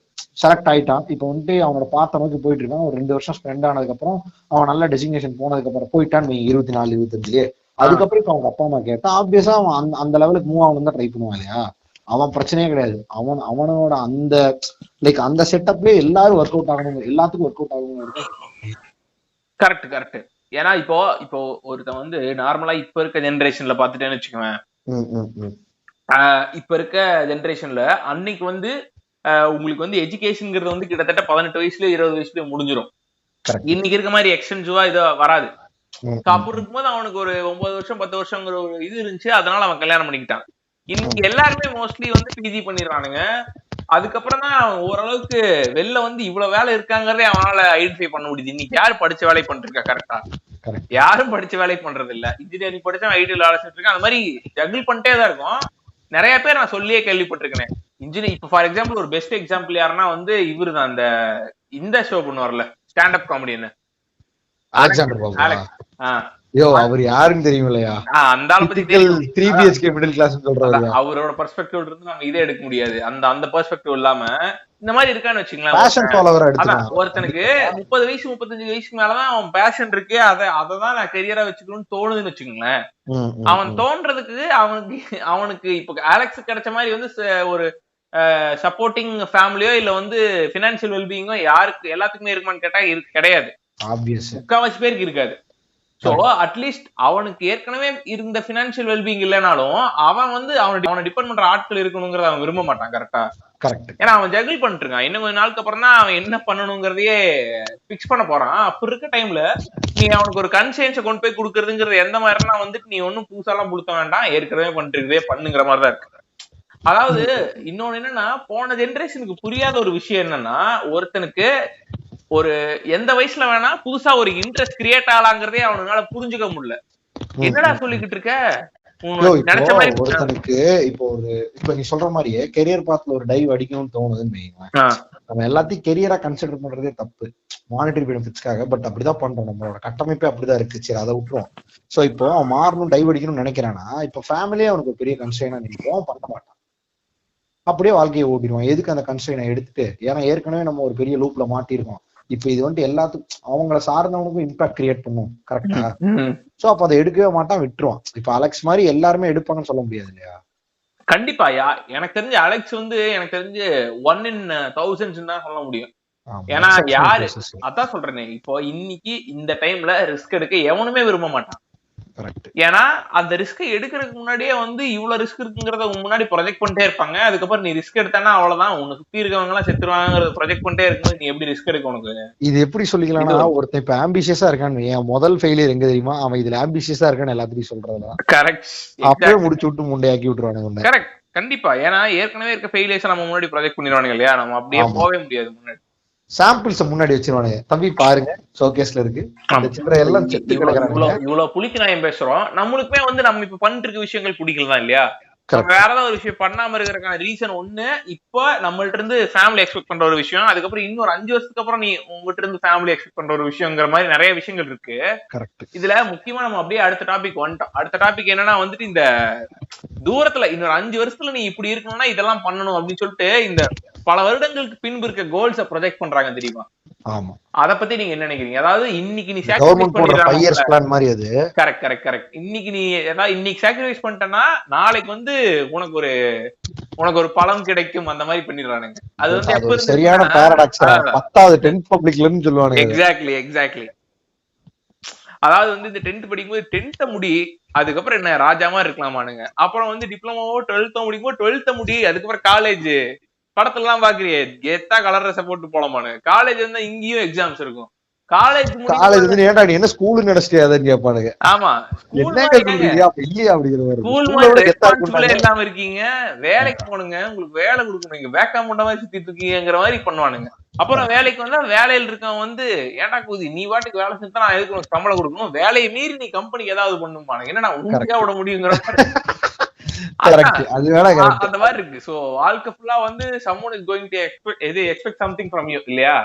செலக்ட் ஆயிட்டான். இப்போ வந்துட்டு அவனோட பார்த்த நோக்கி போயிட்டு இருக்கான். ஒரு 2 வருஷம் ஸ்பெண்ட் ஆனதுக்கு அப்புறம் அவன் நல்ல டெசிக்னேஷன் போனதுக்கு அப்புறம் போயிட்டான் 24, 25. அதுக்கப்புறம் இப்ப அவங்க அப்பா அம்மா கேட்டா ஆப்வியஸா அவன் அந்த லெவலுக்கு மூவ் ஆகணும் தான் ட்ரை பண்ணுவான் இல்லையா. அவன் பிரச்சனையே கிடையாது, அவனோட அந்த லைக் அந்த செட்டப்லயே எல்லாரும் ஒர்க் அவுட் ஆகணும், எல்லாத்துக்கும் ஒர்க் அவுட் ஆகணும். கரெக்ட். ஏன்னா இப்போ ஒருத்தன் வந்து நார்மலா இப்ப இருக்க ஜெனரேஷன்ல பாத்துட்டேன்னு வச்சுக்குவேன். இப்ப இருக்க ஜெனரேஷன்ல அன்னைக்கு வந்து உங்களுக்கு வந்து எஜுகேஷன்ங்கிறது வந்து கிட்டத்தட்ட 18 வயசுல 20 வயசுல முடிஞ்சிடும். இன்னைக்கு இருக்க மாதிரி எக்ஸ்டென்சிவா இது வராது. அப்படி இருக்கும்போது அவனுக்கு ஒரு 9 வருஷம் 10 வருஷங்கிற ஒரு இது இருந்துச்சு, அதனால அவன் கல்யாணம் பண்ணிக்கிட்டான். இன்னைக்கு எல்லாருமே மோஸ்ட்லி வந்து பிஜி பண்ணிடுறானுங்க. அதுக்கப்புறம் தான் ஓரளவுக்கு வெளில வந்து இவ்வளவு வேலை இருக்காங்கிறதே அவனால ஐடென்டிஃபை பண்ண முடியுது. இன்னைக்கு யாரு படிச்ச வேலை பண்ணிருக்கா? கரெக்டா, யாரும் படிச்ச வேலை பண்றது இல்ல. இன்ஜினியரிங் படிச்சா ஐடியில் வேலை செஞ்சுட்டு இருக்கான். அந்த மாதிரி ஜகிள் பண்ணிட்டே தான் இருக்கும். நிறைய பேர் நான் சொல்லியே கேள்விப்பட்டிருக்கேன். இன்ஜினியர் இப்ப ஃபார் எக்ஸாம்பிள் ஒரு பெஸ்ட் எக்ஸாம்பிள் யாருன்னா வந்து இவரு தான், அந்த இந்த ஷோ பண்ணுவார்ல ஸ்டாண்ட் அப் காமெடின்னு அலெக்ஸ். அவர் யாருன்னு தெரியுமில்லையா, அந்த ஆளை பத்தி 3 BHK மிடில் கிளாஸ் சொல்றாரு. அவரோட பெர்ஸ்பெக்டிவ்ல இருந்து நம்ம இதே எடுக்க முடியாது. அந்த பெர்ஸ்பெக்டிவ் இல்லாம இந்த மாதிரி இருக்கான்னு வச்சுங்களேன். ஒருத்தனுக்கு 30 வயசு 35 வயசுக்கு மேலதான் அவன் பேஷன் இருக்கு, அததான் நான் கெரியரா வச்சுக்கணும்னு தோணுதுன்னு வச்சுக்கோங்களேன். அவன் தோன்றதுக்கு அவனுக்கு இப்ப அலெக்ஸ் கிடைச்ச மாதிரி வந்து ஒரு சப்போர்ட்டிங் ஃபேமிலியோ இல்ல வந்து பினான்சியல் வெல்பீயிங்கோ யாருக்கு எல்லாத்துக்குமே இருக்குமான்னு கேட்டா கிடையாது. முக்காவாசி பேருக்கு இருக்காது. சோ அட்லீஸ்ட் அவனுக்கு ஏற்கனவே இருந்த பினான்சியல் வெல்பீயிங் இல்லைனாலும் அவன் வந்து அவனை டிபெண்ட் பண்ற ஆட்கள் இருக்கணுங்கிறத அவன் விரும்ப மாட்டான். கரெக்டா, ஏன்னா அவன் ஜகிள் பண்ணிட்டு இருக்கான். இன்னும் கொஞ்ச நாளுக்கு அப்புறம் தான் அவன் என்ன பண்ணணுங்கிறதையே பிக்ஸ் பண்ண போறான். அப்ப இருக்க டைம்ல நீ அவனுக்கு ஒரு கன்சியன்ஸை கொண்டு போய் கொடுக்கறதுங்கிறது எந்த மாதிரினா வந்துட்டு நீ ஒன்னும் புதுசாலாம் புடுத்த வேண்டாம், ஏற்கனவே பண்ணிருக்கதே பண்ணுங்கிற மாதிரிதான் இருக்கு. அதாவது இன்னொன்னு என்னன்னா, போன ஜெனரேஷனுக்கு புரியாத ஒரு விஷயம் என்னன்னா, ஒருத்தனுக்கு ஒரு எந்த வயசுல வேணா புதுசா ஒரு இன்ட்ரெஸ்ட் கிரியேட் ஆகலாங்கிறதே அவனால புரிஞ்சுக்க முடியல. என்னடா சொல்லிக்கிட்டு இருக்க ஒருத்தனுக்கு. இப்ப நீ சொல்ற மாதிரியே கெரியர் பாத்துல ஒரு டைவ் அடிக்கணும்னு தோணுதுன்னு வைங்களேன். நம்ம எல்லாத்தையும் கெரியரா கன்சிடர் பண்றதே தப்பு, மானிட்டரி பெனிஃபிட்ஸ்க்காக. பட் அப்படிதான் பண்றோம், நம்மளோட கட்டமைப்பே அப்படிதான் இருக்கு. சரி, அதை விட்டுரும். சோ இப்போ அவன் மாறணும், டைவ் அடிக்கணும்னு நினைக்கிறானா, இப்ப ஃபேமிலியே அவனுக்கு பெரிய கன்ஸ்ட்ரெயினா நினைக்கும், பண்ண மாட்டான். அப்படியே வாழ்க்கையை ஓட்டிடுவான். எதுக்கு அந்த கன்ஸ்ட்ரெயினை எடுத்துட்டு? ஏன்னா ஏற்கனவே நம்ம ஒரு பெரிய லூப்ல மாட்டிருக்கோம். இப்ப இது வந்துட்டு எல்லாத்துக்கும் அவங்கள சார்ந்தவனுக்கும் இம்பாக்ட் கிரியேட் பண்ணும். கரெக்டா, சோ அப்ப அதை எடுக்கவே மாட்டான், விட்டுருவான். இப்ப அலெக்ஸ் மாதிரி எல்லாருமே எடுப்பாங்கன்னு சொல்ல முடியாது இல்லையா. கண்டிப்பா. எனக்கு தெரிஞ்சு அலெக்ஸ் வந்து எனக்கு தெரிஞ்சு 1 in 1000 தான் சொல்ல முடியும். ஏன்னா யாரு அதான் சொல்றேனே, இப்போ இன்னைக்கு இந்த டைம்ல ரிஸ்க் எடுக்க எவனுமே விரும்ப மாட்டான். ஏன்னா அந்த ரிஸ்கை எடுக்கிறதுக்கு முன்னாடியே வந்து இவ்வளவு ரிஸ்க் இருக்குங்கிறத முன்னாடி ப்ரொஜெக்ட் பண்ணிட்டே இருப்பாங்க. அதுக்கப்புறம் நீ ரிஸ்க் எடுத்தானா அவ்வளவுதான், உன்னை சுத்தி இருக்கவங்க எல்லாம் செத்துருவாங்கிறத ப்ரொஜெக்ட் பண்ணிட்டே இருக்கும்போது நீ எப்படி ரிஸ்க் எடுக்க? உனக்கு இது எப்படி சொல்லிக்கலாம்னா, ஒருத்தன் இப்ப ஆம்பிஷியஸா இருக்கான்னு, என் முதல் ஃபெயிலியர் எங்க தெரியுமா, அவன் இதுல ஆம்பிஷியஸா இருக்கான்னு எல்லாத்தையும் சொல்றதுதான். கரெக்ட், அப்படியே முடிச்சு விட்டு முண்டையாக்கி விட்டுருவானுங்க. கரெக்ட், கண்டிப்பா. ஏன்னா ஏற்கனவே இருக்க ஃபெயிலியர்ஸ் நம்ம முன்னாடி ப்ரொஜெக்ட் பண்ணிடுவானுங்க இல்லையா, நம்ம அப்படியே போகவே முடியாது முன்னாடி. சாம்பிள்ஸ் முன்னாடி வச்சிருவானுங்க, தம்பி பாருங்க ஷோகேஸ்ல இருக்கு, இந்த சில்லறை எல்லாம் செத்து கிடக்குறானுங்க. இவ்வளவு புளிக்கு நாயம் பேசுறோம், நம்மளுக்குமே வந்து நம்ம இப்ப பண்ணிட்டு இருக்க விஷயங்கள் பிடிக்கலதான் இல்லையா? வேற ஏதாவது ஒரு விஷயம் பண்ணாம இருக்கிறதுக்கான ரீசன் ஒண்ணு, இப்ப நம்மள்ட்ட இருந்து ஃபேமிலி எக்ஸ்பெக்ட் பண்ற ஒரு விஷயம், அதுக்கப்புறம் இன்னொரு 5 வருஷத்துக்கு அப்புறம் நீ உங்ககிட்ட இருந்து ஃபேமிலி எக்ஸ்பெக்ட் பண்ற ஒரு விஷயங்கிற மாதிரி நிறைய விஷயங்கள் இருக்கு. இதுல முக்கியமா நம்ம அப்படியே அடுத்த டாபிக் வந்துட்டோம். அடுத்த டாபிக் என்னன்னா வந்துட்டு, இந்த தூரத்துல இன்னொரு 5 வருஷத்துல நீ இப்படி இருக்கணும்னா இதெல்லாம் பண்ணணும் அப்படின்னு சொல்லிட்டு இந்த பல வருடங்களுக்கு பின்பு இருக்க கோல்ஸ ப்ரொஜெக்ட் பண்றாங்க தெரியுமா? ஆமா, அத பத்தி நீங்க என்ன நினைக்கிறீங்க? அதாவது இன்னைக்கு நீ கவர்மெண்ட் போடுற 5 இயர்ஸ் பிளான் மாதிரி அது. கரெக்ட். இன்னைக்கு நீ ஏதாவது இன்னைக்கு சாக்ரிஃபைஸ் பண்ணிட்டனா நாளைக்கு வந்து உனக்கு ஒரு பலன் கிடைக்கும், அந்த மாதிரி பண்ணிடுறானுங்க. அது வந்து எப்ப சரியான பாராடாக்ஸ். 10th 10th பப்ளிக்லன்னு சொல்லுவானுங்க. எக்ஸாக்ட்லி. அதாவது வந்து இந்த 10th படிக்கும்போது 10th முடி, அதுக்கப்புறம் என்ன ராஜாமா இருக்கலாமானுங்க. அப்புறம் வந்து டிப்ளமோவோ 12th முடிக்கும்போது 12th முடி, அதுக்கப்புறம் காலேஜ் படத்துல எல்லாம் பாக்குறியே கெத்தா கலர் ட்ரெஸ் போட்டு போலாமானு. காலேஜ் வந்து இங்கேயும் எக்ஸாம்ஸ் இருக்கும். காலேஜ் வந்து ஏன்டா நீ என்ன ஸ்கூல் நடச்சிட்டியாதன்னு கேட்பானுங்க. ஆமா, இல்லாம இருக்கீங்க, வேலைக்கு போனுங்க, உங்களுக்கு வேலை கொடுக்கணும், இங்க வேக்காம முண்ட மாதிரி சுத்திட்டு இருக்கீங்கிற மாதிரி பண்ணுவானுங்க. அப்புறம் வேலைக்கு வந்தா வேலையில இருக்கவன் வந்து, ஏன்டா கூதி நீ வாட்டுக்கு வேலை செஞ்சா நான் எதுக்கு உனக்கு சம்பளம் கொடுக்கணும், வேலையை மீறி நீ கம்பெனிக்கு ஏதாவது பண்ணுவானுங்க, என்னன்னா உங்களுக்கே விட முடியுங்கிற அந்த மாதிரி இருக்கு. சோ வாழ்க்கை ஃபுல்லா வந்து someone is going to expect something from you இல்லையா?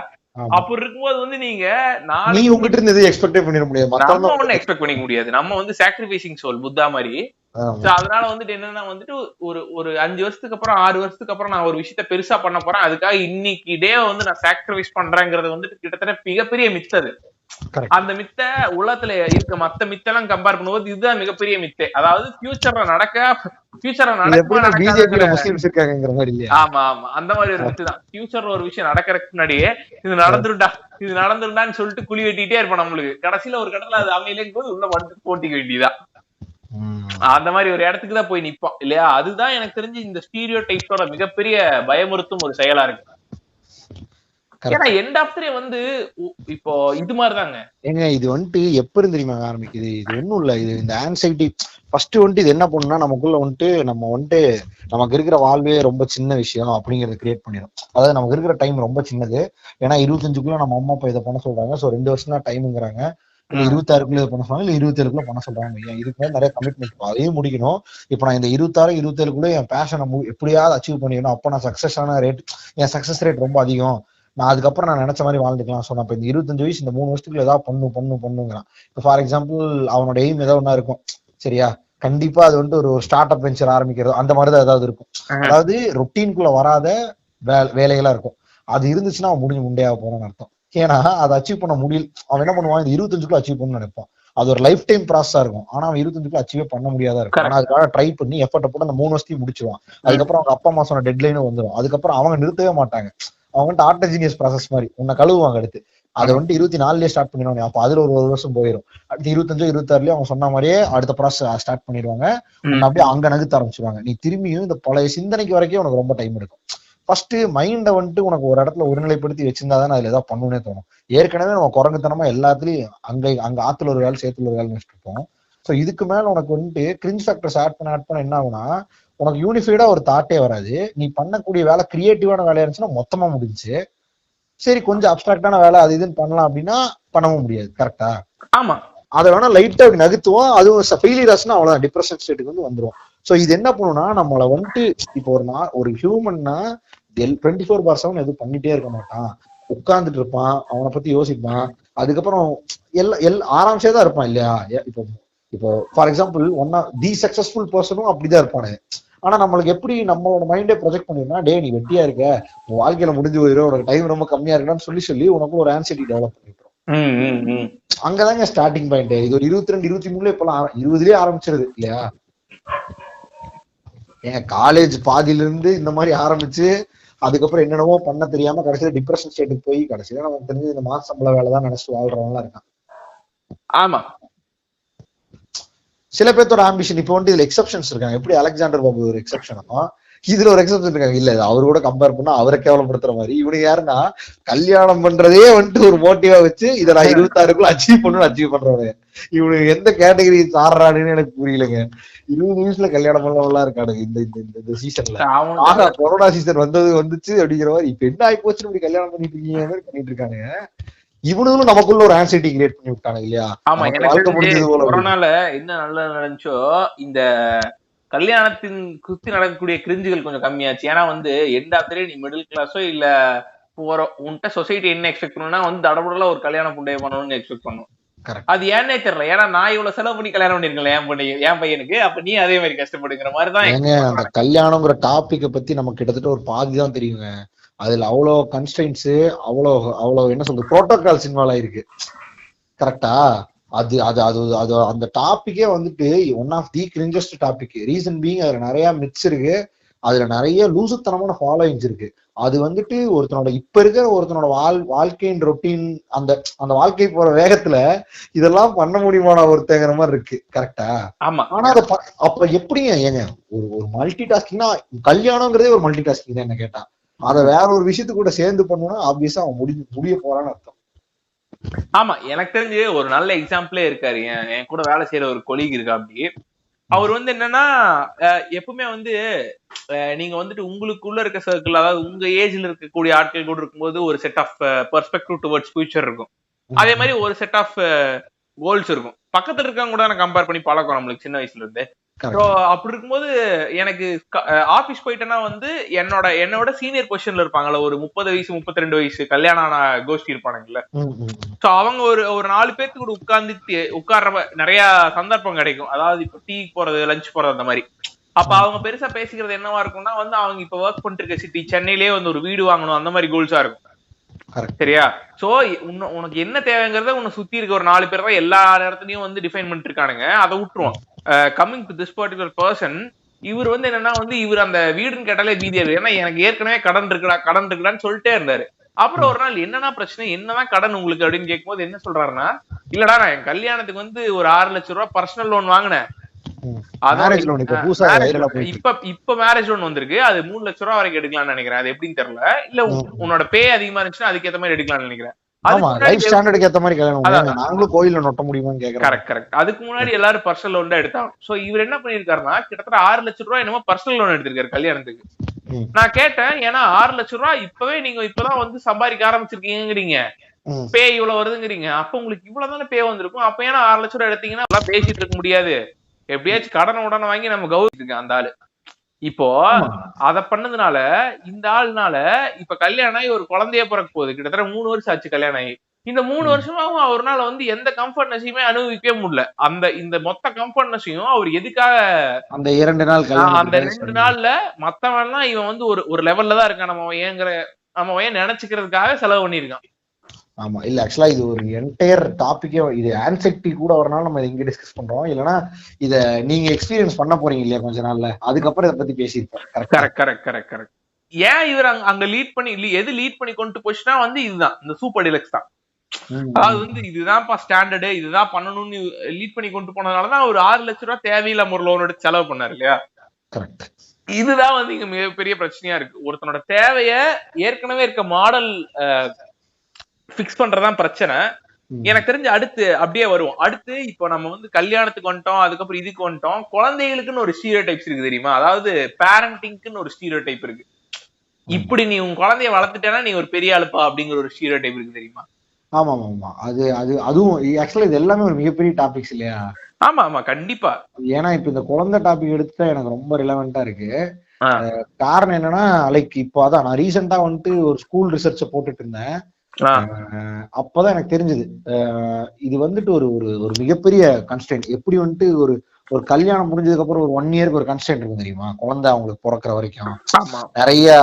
அப்படி இருக்கும்போது வந்து நீங்க நீ உங்ககிட்ட இருந்து எதை எக்ஸ்பெக்ட் பண்ணிட முடியாது, நம்ம ஒண்ணு எக்ஸ்பெக்ட் பண்ணிக்க முடியாது. நம்ம வந்து சாக்ரிஃபைசிங் சோல் புத்தா மாதிரி. அதனால வந்துட்டு என்னன்னா வந்துட்டு ஒரு 5 வருஷத்துக்கு அப்புறம் 6 வருஷத்துக்கு அப்புறம் நான் ஒரு விஷயத்த பெருசா பண்ண போறேன், அதுக்காக இன்னைக்கு டே வந்து நான் சாக்ரிஃபைஸ் பண்றேங்கிறது வந்துட்டு கிட்டத்தட்ட மிகப்பெரிய மித்தது. அந்த மித்த உலகத்துல இருக்க மத்த மித்தெல்லாம் கம்பேர் பண்ணும்போது இதுதான் மிகப்பெரிய மித்தே. அதாவது ஃபியூச்சர்ல ஆமா அந்த மாதிரி ஒரு மித்து தான். ஃபியூச்சர்ல ஒரு விஷயம் நடக்கிறதுக்கு முன்னாடியே இது நடந்துருண்டான்னு சொல்லிட்டு குழி வெட்டிட்டே இருப்போம் நம்மளுக்கு. கடைசியில ஒரு கடத்துல அது அமையலையும் போது உள்ள வந்து போட்டிக்க வேண்டியதான். அந்த மாதிரி ஒரு இடத்துக்கு தான் போய் நிப்போம் இல்லையா? அதுதான் எனக்கு தெரிஞ்சு இந்த ஸ்டீரியோ டைப்ஸோட மிகப்பெரிய பயமுறுத்தும் ஒரு செயலா இருக்கு. ஏன்னா எண்ட் ஆஃப் தி டே வந்து இப்போ இது மாதிரிதாங்க. ஏங்க இது வந்துட்டு எப்ப இருந்து தெரியுமா ஆரம்பிக்குது? இது ஒண்ணும் இல்ல, இது இந்த ஆன்சைட்டி ஃபர்ஸ்ட் வந்துட்டு இது என்ன பண்ணுன்னா, நமக்குள்ள வந்துட்டு நமக்கு இருக்கிற வாழ்வே ரொம்ப சின்ன விஷயம் அப்படிங்கறத கிரியேட் பண்ணிடும். அதாவது நமக்கு இருக்கிற டைம் ரொம்ப சின்னது. ஏன்னா 25க்குள்ள நம்ம அம்மா அப்பா இதை பண்ண சொல்றாங்க, சோ 2 வருஷம் தான் டைம்ங்கிறாங்க. 26க்குள்ள இதை பண்ண சொல்றாங்க, இல்ல 27க்குள்ள பண்ண சொல்றாங்க. இதுக்கு மேல நிறைய கமிட்மெண்ட், அதையும் முடிக்கணும். இப்ப நான் இந்த 26 27க்குள்ள என் பேஷனை எப்படியாவது அச்சீவ் பண்ணிக்கணும். அப்ப நான் என் சக்சஸ் ரேட் ரொம்ப அதிகம், நான் அதுக்கப்புறம் நான் நினைச்ச மாதிரி வாழ்ந்துக்கலாம். ஸோ நான் இப்போ இந்த 25 வயசு இந்த 3 வருஷத்துக்குள்ள ஏதாவது பண்ணுங்கிறான். இப்போ ஃபார் எக்ஸாம்பிள் அவனோட எய்ம் ஏதாவது ஒன்றா இருக்கும், சரியா? கண்டிப்பா அது வந்துட்டு ஒரு ஸ்டார்ட் அப் வெஞ்சர் ஆரம்பிக்கிறது அந்த மாதிரிதான் ஏதாவது இருக்கும். அதாவது ரொட்டீனுக்குள்ள வராத வேலைகளா இருக்கும். அது இருந்துச்சுன்னா அவன் முடிஞ்சு முண்டையாக போறான்னு அர்த்தம். ஏன்னா அதை அச்சீவ் பண்ண முடியல. அவன் என்ன பண்ணுவான், இந்த 25க்குள்ள அச்சீவ் பண்ணணும்னு நினைப்பான். அது ஒரு லைஃப் டைம் ப்ராசஸா இருக்கும். ஆனா அவன் 25க்குள்ள அச்சீவே பண்ண முடியாதா இருக்கும். ஆனா அதுக்காக ட்ரை பண்ணி எஃபர்ட் போட்டு அந்த 3 வருஷத்தையும் முடிச்சுவான். அதுக்கப்புறம் அவங்க அப்பா அம்மா சொன்ன டெட்லைனும் வந்துடும். அதுக்கப்புறம் அவங்க நிறுத்தவே மாட்டாங்க. அவங்க வந்துட்டு ஆர்டஜினியஸ் ப்ராசஸ் மாதிரி உன்னை கழுவுவாங்க. அடுத்து அதை வந்துட்டு 24லயே ஸ்டார்ட் பண்ணிடுவாங்க. அப்ப அதுல ஒரு வருஷம் போயிடும். அடுத்து 25 26லயே அவங்க சொன்ன மாதிரியே அடுத்த ப்ராசஸ் ஸ்டார்ட் பண்ணிடுவாங்க. அப்படியே அங்க நகர்த்த ஆரம்பிச்சிருவாங்க. நீ திரும்பியும் இந்த பழைய சிந்தனைக்கு வரைக்கும் உனக்கு ரொம்ப டைம் எடுக்கும். ஃபர்ஸ்ட் மைண்டை வந்துட்டு உனக்கு ஒரு இடத்துல ஒருநிலைப்படுத்தி வச்சிருந்தாதான் அதுல ஏதாவது பண்ணணும்னே தோணும். ஏற்கனவே நம்ம குரங்குத்தனமா எல்லாத்துலயும் அங்க ஆத்துல ஒரு வேலை சேத்துல ஒரு வேலை நினைச்சிட்டு இருப்போம். ஸோ இதுக்கு மேல உனக்கு வந்துட்டு கிரிஞ்ச் ஃபேக்டர்ஸ் ஆட் பண்ண என்ன ஆகுனா, உனக்கு யூனிஃபைடா ஒரு தாட்டே வராது. நீ பண்ணக்கூடிய வேலை கிரியேட்டிவான வேலையா இருந்துச்சுன்னா மொத்தமா முடிஞ்சு, சரி கொஞ்சம் அப்டிராக்டான வேலை அது இதுன்னு பண்ணலாம் அப்படின்னா பண்ணவும் முடியாது. கரெக்டா? ஆமா. அதை வேணா லைட்டா நகுத்துவோம். அதுவும் ஃபெயிலியர் ஆச்சுன்னா அவ்வளவுதான், டிப்ரெஷன் ஸ்டேட்டுக்கு வந்து வந்துடும். சோ இது என்ன பண்ணும்னா, நம்மளை வந்துட்டு இப்போ ஒரு ஹியூமன்னா 24/7 எதுவும் பண்ணிட்டே இருக்க மாட்டான். உட்கார்ந்துட்டு இருப்பான், அவனை பத்தி யோசிப்பான். அதுக்கப்புறம் ஆராம்சே தான் இருப்பான் இல்லையா? இப்போ ஃபார் எக்ஸாம்பிள் தி சக்சஸ்ஃபுல் பர்சனும் அப்படிதான் இருப்பானு. ஆனா நம்மளுக்கு எப்படி நம்மளோட மைண்டே ப்ரொஜெக்ட் பண்ணிருந்தா, டே நீ வெட்டியா இருக்க, உன் வாழ்க்கையில முடிஞ்சு போயிடும், உனக்கு டைம் ரொம்ப கம்மியா இருக்குன்னு சொல்லி உனக்கு ஒரு ஆன்சைட்டி டெவலப் பண்ணிருக்கோம். அங்கதாங்க ஸ்டார்டிங் பாயிண்ட். இது ஒரு 22 23 இப்பெல்லாம் 20லயே ஆரம்பிச்சிருது இல்லையா? ஏன் காலேஜ் பாதியில இருந்து இந்த மாதிரி ஆரம்பிச்சு அதுக்கப்புறம் என்னென்னவோ பண்ண தெரியாம கடைசியில டிப்ரெஷன் ஸ்டேட்டுக்கு போய் கடைசியில நமக்கு தெரிஞ்சு இந்த மாச சம்பள வேலைதான் நினைச்சிட்டு வாழ்றவங்க இருக்கான். ஆமா, சில பேர்த்தோட ஆம்பிஷன் இப்போ வந்து இதுல எக்ஸப்ஷன்ஸ் இருக்காங்க. எப்படி அலெக்சாண்டர் பாபு ஒரு எக்ஸப்ஷனும், இதுல ஒரு எக்ஸப்ஷன் இருக்காங்க, இல்ல அவரு கூட கம்பேர் பண்ணா அவரை கேவலப்படுத்துற மாதிரி. இவனுக்கு யாருன்னா கல்யாணம் பண்றதே வந்துட்டு ஒரு மோட்டிவா வச்சு இதை நான் 26க்குள்ள அச்சீவ் பண்ணணும்னு அச்சீவ் பண்றவங்க. இவனுக்கு எந்த கேட்டகரி சாடுறான்னு எனக்கு புரியலங்க. 20 நிமிஷத்துல கல்யாணம் பண்ணவங்களா இருக்கானுங்க இந்த இந்த சீசன்ல. ஆனா கொரோனா சீசன் வந்துச்சு அப்படிங்கிற மாதிரி இப்ப என்ன ஆகி போச்சுன்னு இப்படி கல்யாணம் பண்ணிட்டு இருக்கீங்க பண்ணிட்டு இருக்கானுங்க. இவனுங்களும் நமக்குள்ள ஒரு ஆன்சைட்டி கிரியேட் பண்ணி விட்டானுங்க இல்லையா. ஆமா, எனக்கு கொரோனால என்ன நல்லா நடந்துச்சோ, இந்த கல்யாணத்தின் குத்தி நடக்கக்கூடிய கிரிஞ்சுகள் கொஞ்சம் கம்மியாச்சு. ஏன்னா வந்து எண்ட் ஆஃப் தி டே நீ மிடில் கிளாஸோ இல்ல போற உன்கிட்ட சொசைட்டி என்ன எக்ஸ்பெக்ட் பண்ணணும்னா வந்து தடபுடல ஒரு கல்யாணம் புண்டைய பண்ணணும்னு எக்ஸ்பெக்ட் பண்ணும். அது ஏன்னே தெரியல. ஏன்னா நான் இவ்வளவு செலவு பண்ணி கல்யாணம் பண்ணிருக்கேன் என் பையனுக்கு, அப்ப நீ அதே மாதிரி கஷ்டப்படுங்கிற மாதிரிதான். அந்த கல்யாணம்ங்கிற டாபிக்கை பத்தி நமக்கு கிட்டத்தட்ட ஒரு பாதி தான் தெரியுங்க. அதுல அவ்வளவு கன்ஸ்ட்ரெயின்ஸ், அவ்வளவு என்ன சொல்றது புரோட்டோகால்ஸ் இன்வால்வ் ஆயிருக்கு. கரெக்டா? அது அது அது அது அந்த டாபிக்கே வந்துட்டு one of the cringiest topic. Reason being அதுல நிறைய மிக்ஸ் இருக்கு, அதுல நிறைய லூசுத்தனமான ஃபாலோயிங்ஸ் இருக்கு. அது வந்துட்டு ஒருத்தனோட இப்ப இருக்கிற ஒருத்தனோட வாழ்க்கையின் ரொட்டீன், அந்த அந்த வாழ்க்கை போற வேகத்துல இதெல்லாம் பண்ண முடியுமான ஒருத்தங்கிற மாதிரி இருக்கு. கரெக்டா? ஆமா. ஆனா அதை அப்ப எப்படிங்க ஏங்க ஒரு மல்டி டாஸ்கிங்னா கல்யாணம்ங்கிறதே ஒரு மல்டி டாஸ்கிங் தான் என்ன கேட்டா. அதை வேற ஒரு விஷயத்து கூட சேர்ந்து பண்ணணும்னா ஆப்வியஸா அவன் முடிய போறான்னு அர்த்தம். ஆமா, எனக்கு தெரிஞ்சு ஒரு நல்ல எக்ஸாம்பிளே இருக்காரு. என் கூட வேலை செய்யற ஒரு கொலீக் இருக்கா. அப்படி அவர் வந்து என்னன்னா எப்பவுமே வந்து நீங்க வந்துட்டு உங்களுக்குள்ள இருக்க சர்க்கிள், அதாவது உங்க ஏஜ்ல இருக்கக்கூடிய ஆட்கள் கூட இருக்கும்போது ஒரு set of perspective towards future இருக்கும். அதே மாதிரி ஒரு செட் ஆஃப் கோல்ஸ் இருக்கும். பக்கத்துல இருக்கவங்க கூட நான் கம்பேர் பண்ணி பழக்கம் நம்மளுக்கு சின்ன வயசுல இருந்து. அப்படி இருக்கும்போது எனக்கு ஆபீஸ் போயிட்டேன்னா வந்து என்னோட சீனியர் பொசிஷன்ல இருப்பாங்கல்ல, ஒரு 30 வயசு 32 வயசு கல்யாணம் ஆன கோஷ்டி இருப்பானுங்கல்ல. சோ அவங்க ஒரு 4 பேருக்கு கூட உட்கார்ற நிறைய சந்தர்ப்பம் கிடைக்கும். அதாவது இப்ப டீ போறது, லஞ்ச் போறது, அந்த மாதிரி. அப்ப அவங்க பெருசா பேசிக்கிறது என்னவா இருக்கும்னா வந்து அவங்க இப்ப ஒர்க் பண்ணிட்டு இருக்க சிட்டி சென்னையிலேயே வந்து ஒரு வீடு வாங்கணும், அந்த மாதிரி கோல்ஸா இருக்கும். சரியா? சோ உனக்கு என்ன தேவைங்கிறத உன்னை சுத்தி இருக்க ஒரு 4 பேர் தான் எல்லா நேரத்துலயும் வந்து டிஃபைன் பண்ணிட்டு இருக்கானுங்க. அதை விட்டுருவோம். Coming to this particular person, இவர் வந்து என்னன்னா வந்து இவர் அந்த வீடுன்னு கேட்டாலே வீதியாரு. ஏன்னா எனக்கு ஏற்கனவே கடன் இருக்குடான்னு சொல்லிட்டே இருந்தாரு. அப்புறம் ஒரு நாள் என்னன்னா பிரச்சனை, என்னதான் கடன் உங்களுக்கு அப்படின்னு கேட்கும்போது என்ன சொல்றாருன்னா, இல்லடா நான் என் கல்யாணத்துக்கு வந்து ஒரு 6 லட்சம் ரூபாய் பர்சனல் லோன் வாங்கினேன். இப்ப மேரேஜ் லோன் வந்திருக்கு, அது 3 லட்சம் ரூபாய் வரைக்கும் எடுக்கலாம்னு நினைக்கிறேன். அது எப்படின்னு தெரியல. இல்ல உன்னோட பே அதிகமா இருந்துச்சுன்னா அதுக்கு ஏத்த மாதிரி எடுக்கலாம்னு நினைக்கிறேன். அதுக்கு முன்னாடி எல்லாரும் பர்சனல் லோன் தான் எடுத்தாங்க. சோ இவர் என்ன பண்ணிருக்காருன்னா கிட்டத்தட்ட 6 லட்சம் ரூபாய் என்னமோ பர்சனல் லோன் எடுத்திருக்காரு கல்யாணத்துக்கு. நான் கேட்டேன், ஏன்னா 6 லட்சம் ரூபாய் இப்பவே நீங்க இப்பதான் வந்து சம்பாதிக்க ஆரம்பிச்சிருக்கீங்கிறீங்க, பே இவ்வளவு வருதுங்கிறீங்க, அப்ப உங்களுக்கு இவ்வளவுதானே பே வந்திருக்கும், அப்ப ஏன்னா 6 லட்சம் ரூபாய் எடுத்தீங்கன்னா பேசிட்டு இருக்க முடியாது, எப்படியாச்சும் கடனை உடனே வாங்கி நம்ம கௌரவிச்சிருக்கேன் அந்த ஆளு. இப்போ அத பண்ணதுனால இந்த ஆளுனால இப்ப கல்யாணம் ஆகி ஒரு குழந்தைய பிறக்க போகுது. கிட்டத்தட்ட 3 வருஷம் ஆச்சு கல்யாணம் ஆகி. இந்த 3 வருஷமாவும் அவர்னால வந்து எந்த கம்ஃபர்ட்னஸையுமே அனுபவிக்கவே முடியல. இந்த மொத்த கம்ஃபர்ட்னஸையும் அவர் எதுக்காக அந்த 2 நாள்ல மத்தவன்லாம் இவன் வந்து ஒரு லெவல்ல தான் இருக்கான், நம்ம ஏன் நினைச்சுக்கிறதுக்காக செலவு பண்ணிருக்கான். ஆமா, இல்ல ஆக்சுவலா இது ஒரு என்டையர் டாபிக்கே. இது ஆன்சைட்டி கூட வரனால நம்ம இங்க டிஸ்கஸ் பண்றோம். இல்லைன்னா இத நீங்க எக்ஸ்பீரியன்ஸ் பண்ண போறீங்க இல்லையா கொஞ்ச நாள்ல, அதுக்கப்புறம் இதை பத்தி பேசியிருப்போம். கரெக்ட். ஏன் இவர் அங்க லீட் பண்ணி கொண்டு போச்சுன்னா வந்து இதுதான் இந்த சூப்பர் டிலக்ஸ் தான். அதாவது வந்து இதுதான்ப்பா ஸ்டாண்டர்டு, இதுதான் பண்ணணும்னு லீட் பண்ணி கொண்டு போனதுனாலதான் ஒரு 6 லட்சம் ரூபாய் தேவையில்லாம ஒரு லோன் எடுத்து செலவு பண்ணாரு இல்லையா. இதுதான் வந்து இங்க மிகப்பெரிய பிரச்சனையா இருக்கு. ஒருத்தனோட தேவைய ஏற்கனவே இருக்க மாடல் பிக்ஸ் பண்றதான் பிரச்சனை. எனக்கு தெரிஞ்சு அடுத்து அப்படியே வருவோம். அடுத்து இப்போ நம்ம வந்து கல்யாணத்துக்கு வந்துட்டோம், அதுக்கப்புறம் இதுக்கு வந்துட்டோம். குழந்தைகளுக்குன்னு ஒரு ஸ்டீரியோ டைப்ஸ் இருக்கு தெரியுமா? அதாவது பேரண்டிங்க்குன்னு ஒரு ஸ்டீரியோ டைப் இருக்கு. இப்படி நீ உன் குழந்தைய வளர்த்துட்டேன்னா நீ ஒரு பெரிய ஆளுப்பா அப்படிங்கிற ஒரு ஸ்டீரியோ டைப் இருக்கு தெரியுமா? ஆமா, அதுவும் ஆக்சுவலா இது எல்லாமே ஒரு மிகப்பெரிய டாபிக்ஸ் இல்லையா? ஆமா கண்டிப்பா. ஏன்னா இப்ப இந்த குழந்தை டாபிக் எடுத்துட்டா எனக்கு ரொம்ப ரிலவெண்டா இருக்கு. காரணம் என்னன்னா, லைக் இப்போ அதான் நான் ரீசெண்டா வந்துட்டு ஒரு ஸ்கூல் ரிசர்ச்ச போட்டுட்டு இருந்தேன். அப்பதான் எனக்கு தெரிஞ்சது இது வந்துட்டு ஒரு மிகப்பெரிய கன்ஸ்டன்ட். எப்படி வந்துட்டு ஒரு கல்யாணம் முடிஞ்சதுக்கு அப்புறம் ஒரு 1 இயருக்கு ஒரு கன்ஸ்டன்ட் இருக்கும் தெரியுமா? குழந்தை அவங்களுக்கு பிறக்கிற வரைக்கும் நிறைய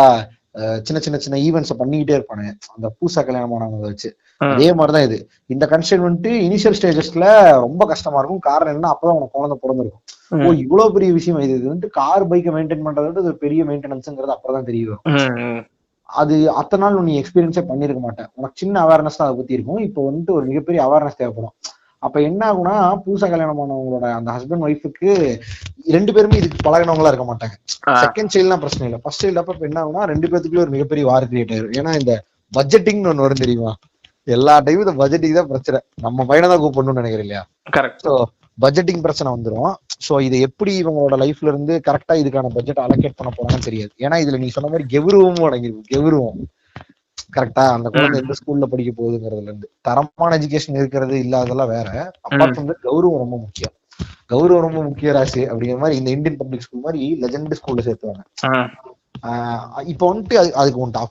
சின்ன ஈவெண்ட்ஸ் பண்ணிக்கிட்டே இருப்பானுங்க அந்த பூசா கல்யாணமானவங்க வச்சு. அதே மாதிரிதான் இது. இந்த கன்ஸ்டன்ட் வந்துட்டு இனிஷியல் ஸ்டேஜஸ்ல ரொம்ப கஷ்டமா இருக்கும். காரணம் என்ன, அப்பதான் உனக்கு குழந்தை பிறந்திருக்கும். ஓ இவ்வளவு பெரிய விஷயம் இது வந்துட்டு கார் பைக்கை மெயின்டைன் பண்றது வந்து ஒரு பெரிய மெயின்டெனன்ஸ்ங்கிறது அப்பதான் தெரிய வரும். அது அத்தனை நாள் நீ எக்ஸ்பீரியன்ஸே பண்ணிருக்க மாட்டேன். உனக்கு சின்ன அவேர்னஸ் தான் அதை பத்தி இருக்கும். இப்போ வந்துட்டு ஒரு மிகப்பெரிய அவேர்னஸ் தேவைப்படும். அப்ப என்ன ஆகும்னா புதுசா கல்யாணம் பண்ணவங்களோட அந்த ஹஸ்பண்ட் ஒய்ஃபுக்கு 2 பேருமே இதுக்கு பழகினவங்களா இருக்க மாட்டாங்க. செகண்ட் சைல்ட்லாம் பிரச்சனை இல்லை, ஃபர்ஸ்ட் சைல்டு அப்ப என்ன ஆகும்னா 2 பேத்துக்குள்ள ஒரு மிகப்பெரிய வார் கிரியேட் ஆயிரும். ஏன்னா இந்த பட்ஜெட்டிங்னு ஒண்ணு வரும் தெரியுமா, எல்லா டைமும் இந்த பட்ஜெட்டிங் தான் பிரச்சனை. நம்ம பையனை தான் கூப்பிடணும்னு நினைக்கிறேன் இல்லையா. கரெக்ட். ஸோ பட்ஜெட்டிங் பிரச்சனை வந்துடும். ஸோ இதை எப்படி இவங்களோட லைஃப்ல இருந்து கரெக்டா இதுக்கான பட்ஜெட் அலோகேட் பண்ண போறாங்கன்னு தெரியாது. ஏன்னா இதுல நீ சொன்ன மாதிரி கெவுருவமும் அடங்கிருக்கும். கெவுருவம் கரெக்டா அந்த குழந்தை எந்த ஸ்கூல்ல படிக்க போகுதுங்கிறதுல இருந்து தரமான எஜுகேஷன் இருக்கிறது இல்லாதெல்லாம் வேற. அப்பார்ட் ஃப்ரம் தட் கௌரவம் ரொம்ப முக்கியம். கௌரவம் ரொம்ப முக்கிய ராசி அப்படிங்கிற மாதிரி இந்த இந்தியன் பப்ளிக் ஸ்கூல் மாதிரி லெஜெண்ட் ஸ்கூல்ல சேர்த்துவாங்க. இப்ப வந்துட்டு அதுக்கு உன்ட்டு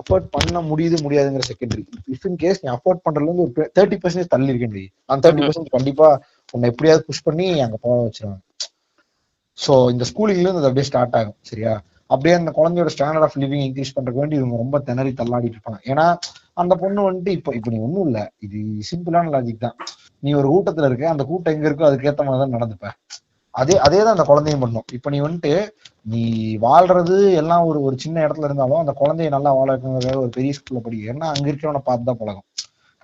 அஃபோர்ட் பண்ண முடியாதுங்கிற செகண்டரி. இஃப் இன் கேஸ் நீ அஃபோர்ட் பண்றதுல இருந்து ஒரு 30% தள்ளி இருக்கேன், அந்த 30% கண்டிப்பா உன்னை எப்படியாவது புஷ் பண்ணி அங்க போக வச்சிருவாங்க. சோ இந்த ஸ்கூலிங்ல இருந்து அது அப்படியே ஸ்டார்ட் ஆகும். சரியா, அப்படியே அந்த குழந்தையோட ஸ்டாண்டர்ட் ஆஃப் லிவிங் இன்க்ரீஸ் பண்றதுக்கு வேண்டி இவங்க ரொம்ப திணறி தள்ளாடிட்டு இருப்பாங்க. ஏன்னா அந்த பொண்ணு வந்துட்டு இப்ப நீ ஒண்ணும் இல்ல, இது சிம்பிளான லாஜிக் தான். நீ ஒரு கூட்டத்துல இருக்க, அந்த கூட்டம் எங்க இருக்கோ அதுக்கேற்ற மாதிரிதான் நடந்துப்ப. அதேதான் அந்த குழந்தையும் பண்ணும். இப்ப நீ வந்துட்டு நீ வாழ்றது எல்லாம் ஒரு சின்ன இடத்துல இருந்தாலும் அந்த குழந்தைய நல்லா வாழ வைக்கணுங்கிறத ஒரு பெரிய ஸ்கூல்ல படிக்க, ஏன்னா அங்க இருக்கிறவனை பார்த்துதான் பழகும்.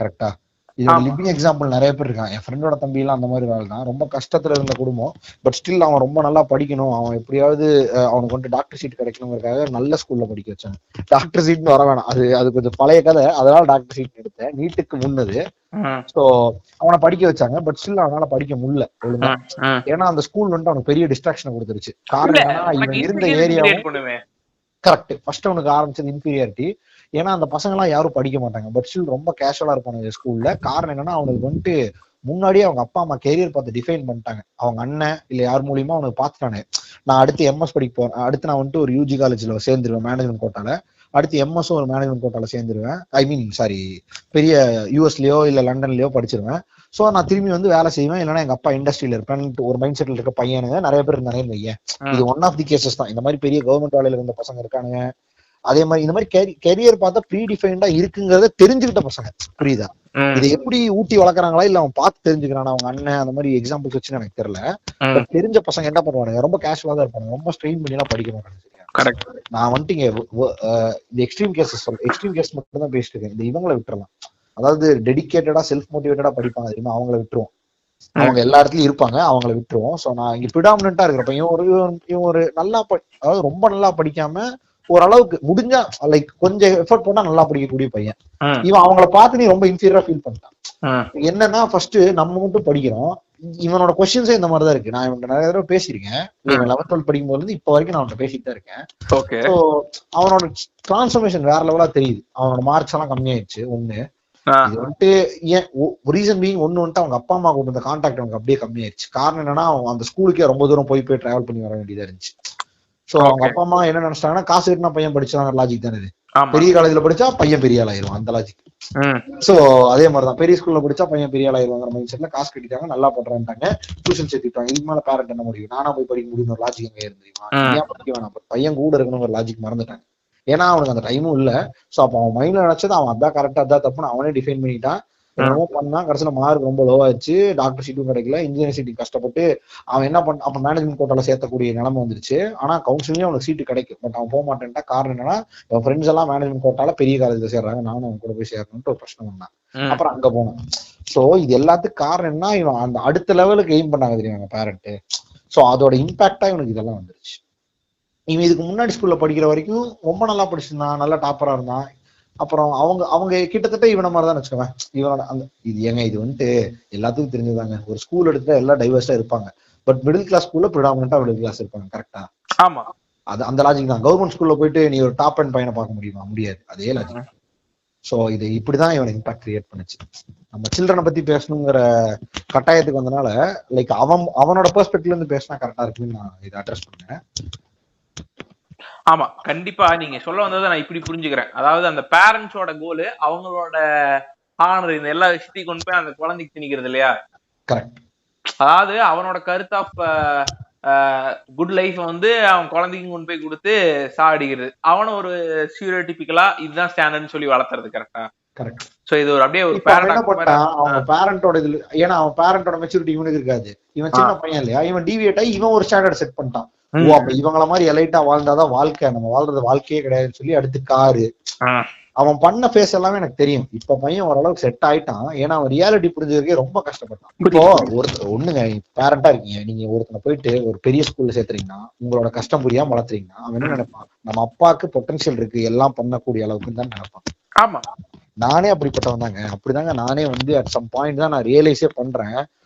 கரெக்டா, இதோட லிவிங் எக்ஸாம்பிள் நிறைய பேர் இருக்கான். என் ஃப்ரெண்டோட தம்பி எல்லாம் அந்த மாதிரி வாழ்தான். ரொம்ப கஷ்டத்துல இருந்த குடும்பம், பட் ஸ்டில் அவன் ரொம்ப நல்லா படிக்கணும், அவன் எப்படியாவது அவனுக்கு வந்துட்டு டாக்டர் சீட் கிடைக்கணுங்கிறதுக்காக நல்ல ஸ்கூல்ல படிக்க வச்சாங்க. டாக்டர் சீட்னு வர வேணாம், அது கொஞ்சம் பழைய கதை, அதனால டாக்டர் சீட் எடுத்தேன், நீட்டுக்கு முன்னது. சோ அவனை படிக்க வச்சாங்க, பட் ஸ்டில் அவனால படிக்க முடியல ஒழுங்கா. ஏன்னா அந்த ஸ்கூல் வந்துட்டு அவனுக்கு பெரிய டிஸ்ட்ராக்ஷன் கொடுத்துருச்சு. காரணம் என்னன்னா இவன் இருந்த ஏரியாவும் கரெக்ட். ஃபர்ஸ்ட் அவனுக்கு ஆரம்பிச்சது இன்ஃபீரியாரிட்டி. ஏன்னா அந்த பசங்க எல்லாம் யாரும் படிக்க மாட்டாங்க, பட் ஸ்டில் ரொம்ப கேஷுவலா இருப்பாங்க ஸ்கூல்ல. காரணம் என்னன்னா அவனுக்கு வந்துட்டு முன்னாடியே அவங்க அப்பா அம்மா கெரியர் பார்த்து டிஃபைன் பண்ணிட்டாங்க. அவங்க அண்ணன் இல்ல யார் மூலியமா அவனுக்கு பார்த்துட்டானு, நான் அடுத்து எம்எஸ் படிக்க போறேன், அடுத்து நான் வந்துட்டு ஒரு யூஜி காலேஜ்ல சேர்ந்துருவேன் மேனேஜ்மெண்ட் கோட்டால, அடுத்து எம்எஸ் ஒரு மேனேஜ்மெண்ட் கோட்டால சேர்ந்துருவேன், பெரிய யூஎஸ்லயோ இல்ல லண்டன்லயோ படிச்சிருவேன். சோ நான் திரும்பி வந்து வேலை செய்வேன், இல்லைன்னா எங்க அப்பா இண்டஸ்ட்ரியில இருப்பேன் ஒரு மைண்ட் செட்ல இருக்க பையனுங்க நிறைய பேர் இருந்தானே வையேன். இது ஒன் ஆஃப் தி கேசஸ் தான். இந்த மாதிரி பெரிய கவர்மெண்ட் வேலையில இருந்த பசங்க இருக்கானுங்க. அதே மாதிரி இந்த மாதிரி கெரியர் பார்த்தா ப்ரீ டிஃபைன்டா இருக்குங்கிறத தெரிஞ்சுக்கிட்ட பசங்க. புரியுதா, இதை எப்படி ஊட்டி வளர்க்குறாங்களா இல்ல அவன் பார்த்து தெரிஞ்சுக்கிறான் அவங்க அண்ணன் அந்த மாதிரி எக்ஸாம்பிள்ஸ் வச்சுன்னு எனக்கு தெரியல. பட் தெரிஞ்ச பசங்க என்ன பண்ணுவானுங்க, ரொம்ப கேஷுவலா தான் இருப்பாங்க, ரொம்ப ஸ்ட்ரெயின் பண்ணி எல்லாம் படிக்க மாட்டாங்க. நான் வந்துட்டு இந்த எக்ஸ்ட்ரீம் கேஸ் மட்டும் தான் பேசிட்டு இருக்கேன். இந்த இவங்களை விட்டுறலாம், அதாவது டெடிகேட்டடா செல்ஃப் மோட்டிவேட்டடா படிப்பாங்க தெரியுமா, அவங்களை விட்டுருவோம். அவங்க எல்லா இடத்துலயும் இருப்பாங்க, அவங்களை விட்டுருவோம். சோ நான் இங்க பிரிடாமினன்ட்டா இருக்கிறப்ப இவன் ஒரு நல்லா அதாவது ரொம்ப நல்லா படிக்காம ஓரளவுக்கு முடிஞ்சா லைக் கொஞ்சம் எஃபர்ட் போட்டா நல்லா படிக்கக்கூடிய பையன். இவன் அவங்கள பார்த்து நீ ரொம்ப இன்ஃபீரியரா ஃபீல் பண்ணிட்டான். என்னன்னா ஃபர்ஸ்ட் நம்ம மட்டும் படிக்கிறோம், இவனோட கொஸ்டின்ஸே இந்த மாதிரிதான் இருக்கு. நான் இவன் நிறைய தடவை பேசியிருக்கேன், 11th 12th படிக்கும் போது இருந்து இப்ப வரைக்கும் நான் அவன்கிட்ட பேசிட்டு தான் இருக்கேன். ஸோ அவனோட டிரான்ஸ்ஃபர்மேஷன் வேற லெவலா தெரியுது. அவனோட மார்க்ஸ் எல்லாம் கம்மியாயிடுச்சு. ஒண்ணு இது வந்துட்டு ஏன் ரீசன் பீயிங் ஒண்ணு வந்துட்டு அவங்க அப்பா அம்மா கூட இந்த கான்டாக்ட் அவனுக்கு அப்படியே கம்மியாயிருச்சு. காரணம் என்னன்னா அவன் அந்த ஸ்கூலுக்கே ரொம்ப தூரம் போய் டிராவல் பண்ணி வர வேண்டியதா இருந்துச்சு. சோ அவங்க அப்பா அம்மா என்ன நினைச்சிட்டாங்கன்னா காசு கட்டினா பையன் படிச்சாங்க லாஜிக் தானே இது, பெரிய காலேஜ்ல படிச்சா பையன் பெரிய ஆள் ஆயிரும் அந்த லாஜிக். சோ அதே மாதிரிதான் பெரிய ஸ்கூல்ல படிச்சா பையன் பெரிய ஆள் ஆயிருவாங்கிற மைண்ட் செட்ல காசு கட்டிட்டாங்க, நல்லா பண்றாங்க, டியூஷன் சேர்த்துட்டாங்க. இதுக்கு மேல பேரண்ட் என்ன முடியும், நானா போய் படிக்க முடியும் ஒரு லாஜிக் எங்க இருந்துமா, ஏன் படிக்க வேணாம் பையன் கூட இருக்கணும் ஒரு லாஜிக் மறந்துட்டாங்க. ஏன்னா அவனுக்கு அந்த டைமும் இல்ல. சோ அப்ப அவன் மைண்ட்ல நினைச்சது அவன் அதான் கரெக்டா அதான் தப்புன்னு அவனே டிஃபைன் பண்ணிட்டான். என்னமோ பண்ணா கடைசியில மார்க் ரொம்ப லோ ஆயிடுச்சு, டாக்டர் சீட்டும் கிடைக்கல, இன்ஜினியர் சீட்டு கஷ்டப்பட்டு அவன் என்ன பண்ண அப்ப மேனேஜ்மெண்ட் கோட்டால சேர்த்தக்கூடிய நிலைமை வந்துருச்சு. ஆனா கவுன்சிலிங்லயும் அவனுக்கு சீட்டு கிடைக்கும், பட் அவன் போக மாட்டேன்ட்டா. காரணம் என்னன்னா அவன் ஃப்ரெண்ட்ஸ் எல்லாம் மேனேஜ்மெண்ட் கோட்டால பெரிய காலேஜ்ல சேர்றாங்க, நானும் அவன் கூட போய் சேர்க்கணும்னு ஒரு பிரச்சனை பண்ணான். அப்புறம் அங்க போனோம். சோ இது எல்லாத்துக்கும் காரணம் என்ன, இவன் அந்த அடுத்த லெவலுக்கு எய்ம் பண்ணாங்க தெரியும் பேரண்ட். சோ அதோட இம்பாக்டா இவனுக்கு இதெல்லாம் வந்துருச்சு. இவன் இதுக்கு முன்னாடி ஸ்கூல்ல படிக்கிற வரைக்கும் ரொம்ப நல்லா படிச்சிருந்தான், நல்லா டாப்பரா இருந்தான். அப்புறம் அவங்க கிட்டத்தட்ட இவன மாதிரிதான் வச்சுக்கோவேன். இவனோட அந்த இது வந்துட்டு எல்லாத்துக்கும் தெரிஞ்சதாங்க. ஒரு ஸ்கூல் எடுத்துட்டா எல்லாம் டைவர்ஸா இருப்பாங்க, பட் மிடில் கிளாஸ் ஸ்கூல்ல ப்ரிடாமினன்ட்டா மிடில் கிளாஸ் இருப்பாங்க. கரெக்டா, ஆமா, அது அந்த லாஜிக் தான். கவர்மெண்ட் ஸ்கூல்ல போயிட்டு நீ ஒரு டாப் அண்ட் பையனை பார்க்க முடியுமா, முடியாது. அதே லாஜிக். சோ இது இப்படிதான் இவன் இம்பாக்ட் கிரியேட் பண்ணுச்சு. நம்ம சில்ட்ரனை பத்தி பேசணுங்கிற கட்டாயத்துக்கு வந்தனால லைக் அவனோட பெர்ஸ்பெக்டிவ்ல இருந்து பேசினா கரெக்டா இருக்குன்னு நான் இதை அட்ரஸ் பண்ணேன். ஆமா, கண்டிப்பா நீங்க சொல்ல வந்ததை நான் இப்படி புரிஞ்சுக்கிறேன். அதாவது அந்த பேரண்ட்ஸோட கோலு அவங்களோட ஆனர் இந்த எல்லா விஷயத்தையும் கொண்டு போய் அந்த குழந்தைக்கு திணிக்கிறது இல்லையா. கரெக்ட். அதாவது அவனோட கருத்து ஆஃப் குட் லைஃப் வந்து அவன் குழந்தைக்கு கொண்டு போய் கொடுத்து சாடிக்கிறது, அவனை ஒரு ஸ்டீரியோடைபிக்கலா இதுதான் ஸ்டாண்டர்ட்னு சொல்லி வளர்த்துறது. கரெக்டா, கரெக்ட். சோ இது ஒரு அப்படியே ஒரு அவங்க பேரண்டோட இதுல, ஏன்னா அவன் பேரண்டோட மெச்சூரிட்டி இவனுக்கு இருக்காது. இவன் சின்ன பையன் இல்லையா, இவன் டிவியேட் ஆகி இவன் ஒரு ஸ்டாண்டர்ட் செட் பண்ணிட்டான். ஓ அப்ப இவங்கள மாதிரி எலைட்டா வாழ்ந்தாதான் வாழ்க்கை, நம்ம வாழ்றது வாழ்க்கையே கிடையாதுன்னு சொல்லி அடுத்து காரு அவன் பண்ண ஃபேஸ் எல்லாமே எனக்கு தெரியும். இப்ப பையன் ஓரளவுக்கு செட் ஆயிட்டான். ஏன்னா அவன் ரியாலிட்டி புரிஞ்சதுக்கே ரொம்ப கஷ்டப்பட்டான். இப்போ ஒண்ணுங்க, பேரண்டா இருக்கீங்க, நீங்க ஒருத்தனை போயிட்டு ஒரு பெரிய ஸ்கூல்ல சேர்த்துறீங்கன்னா உங்களோட கஷ்டம் புரியாம வளர்த்துறீங்கன்னா அவன் என்ன நினைப்பான், நம்ம அப்பாவுக்கு பொட்டன்ஷியல் இருக்கு எல்லாம் பண்ணக்கூடிய அளவுக்கு தான் நினைப்பான். ஆமா, நானே அப்படிப்பட்டவன் தாங்க. அப்படிதாங்க நானே வந்து அட் சம் பாயிண்ட் தான் நான் ரியலைஸே பண்றேன்.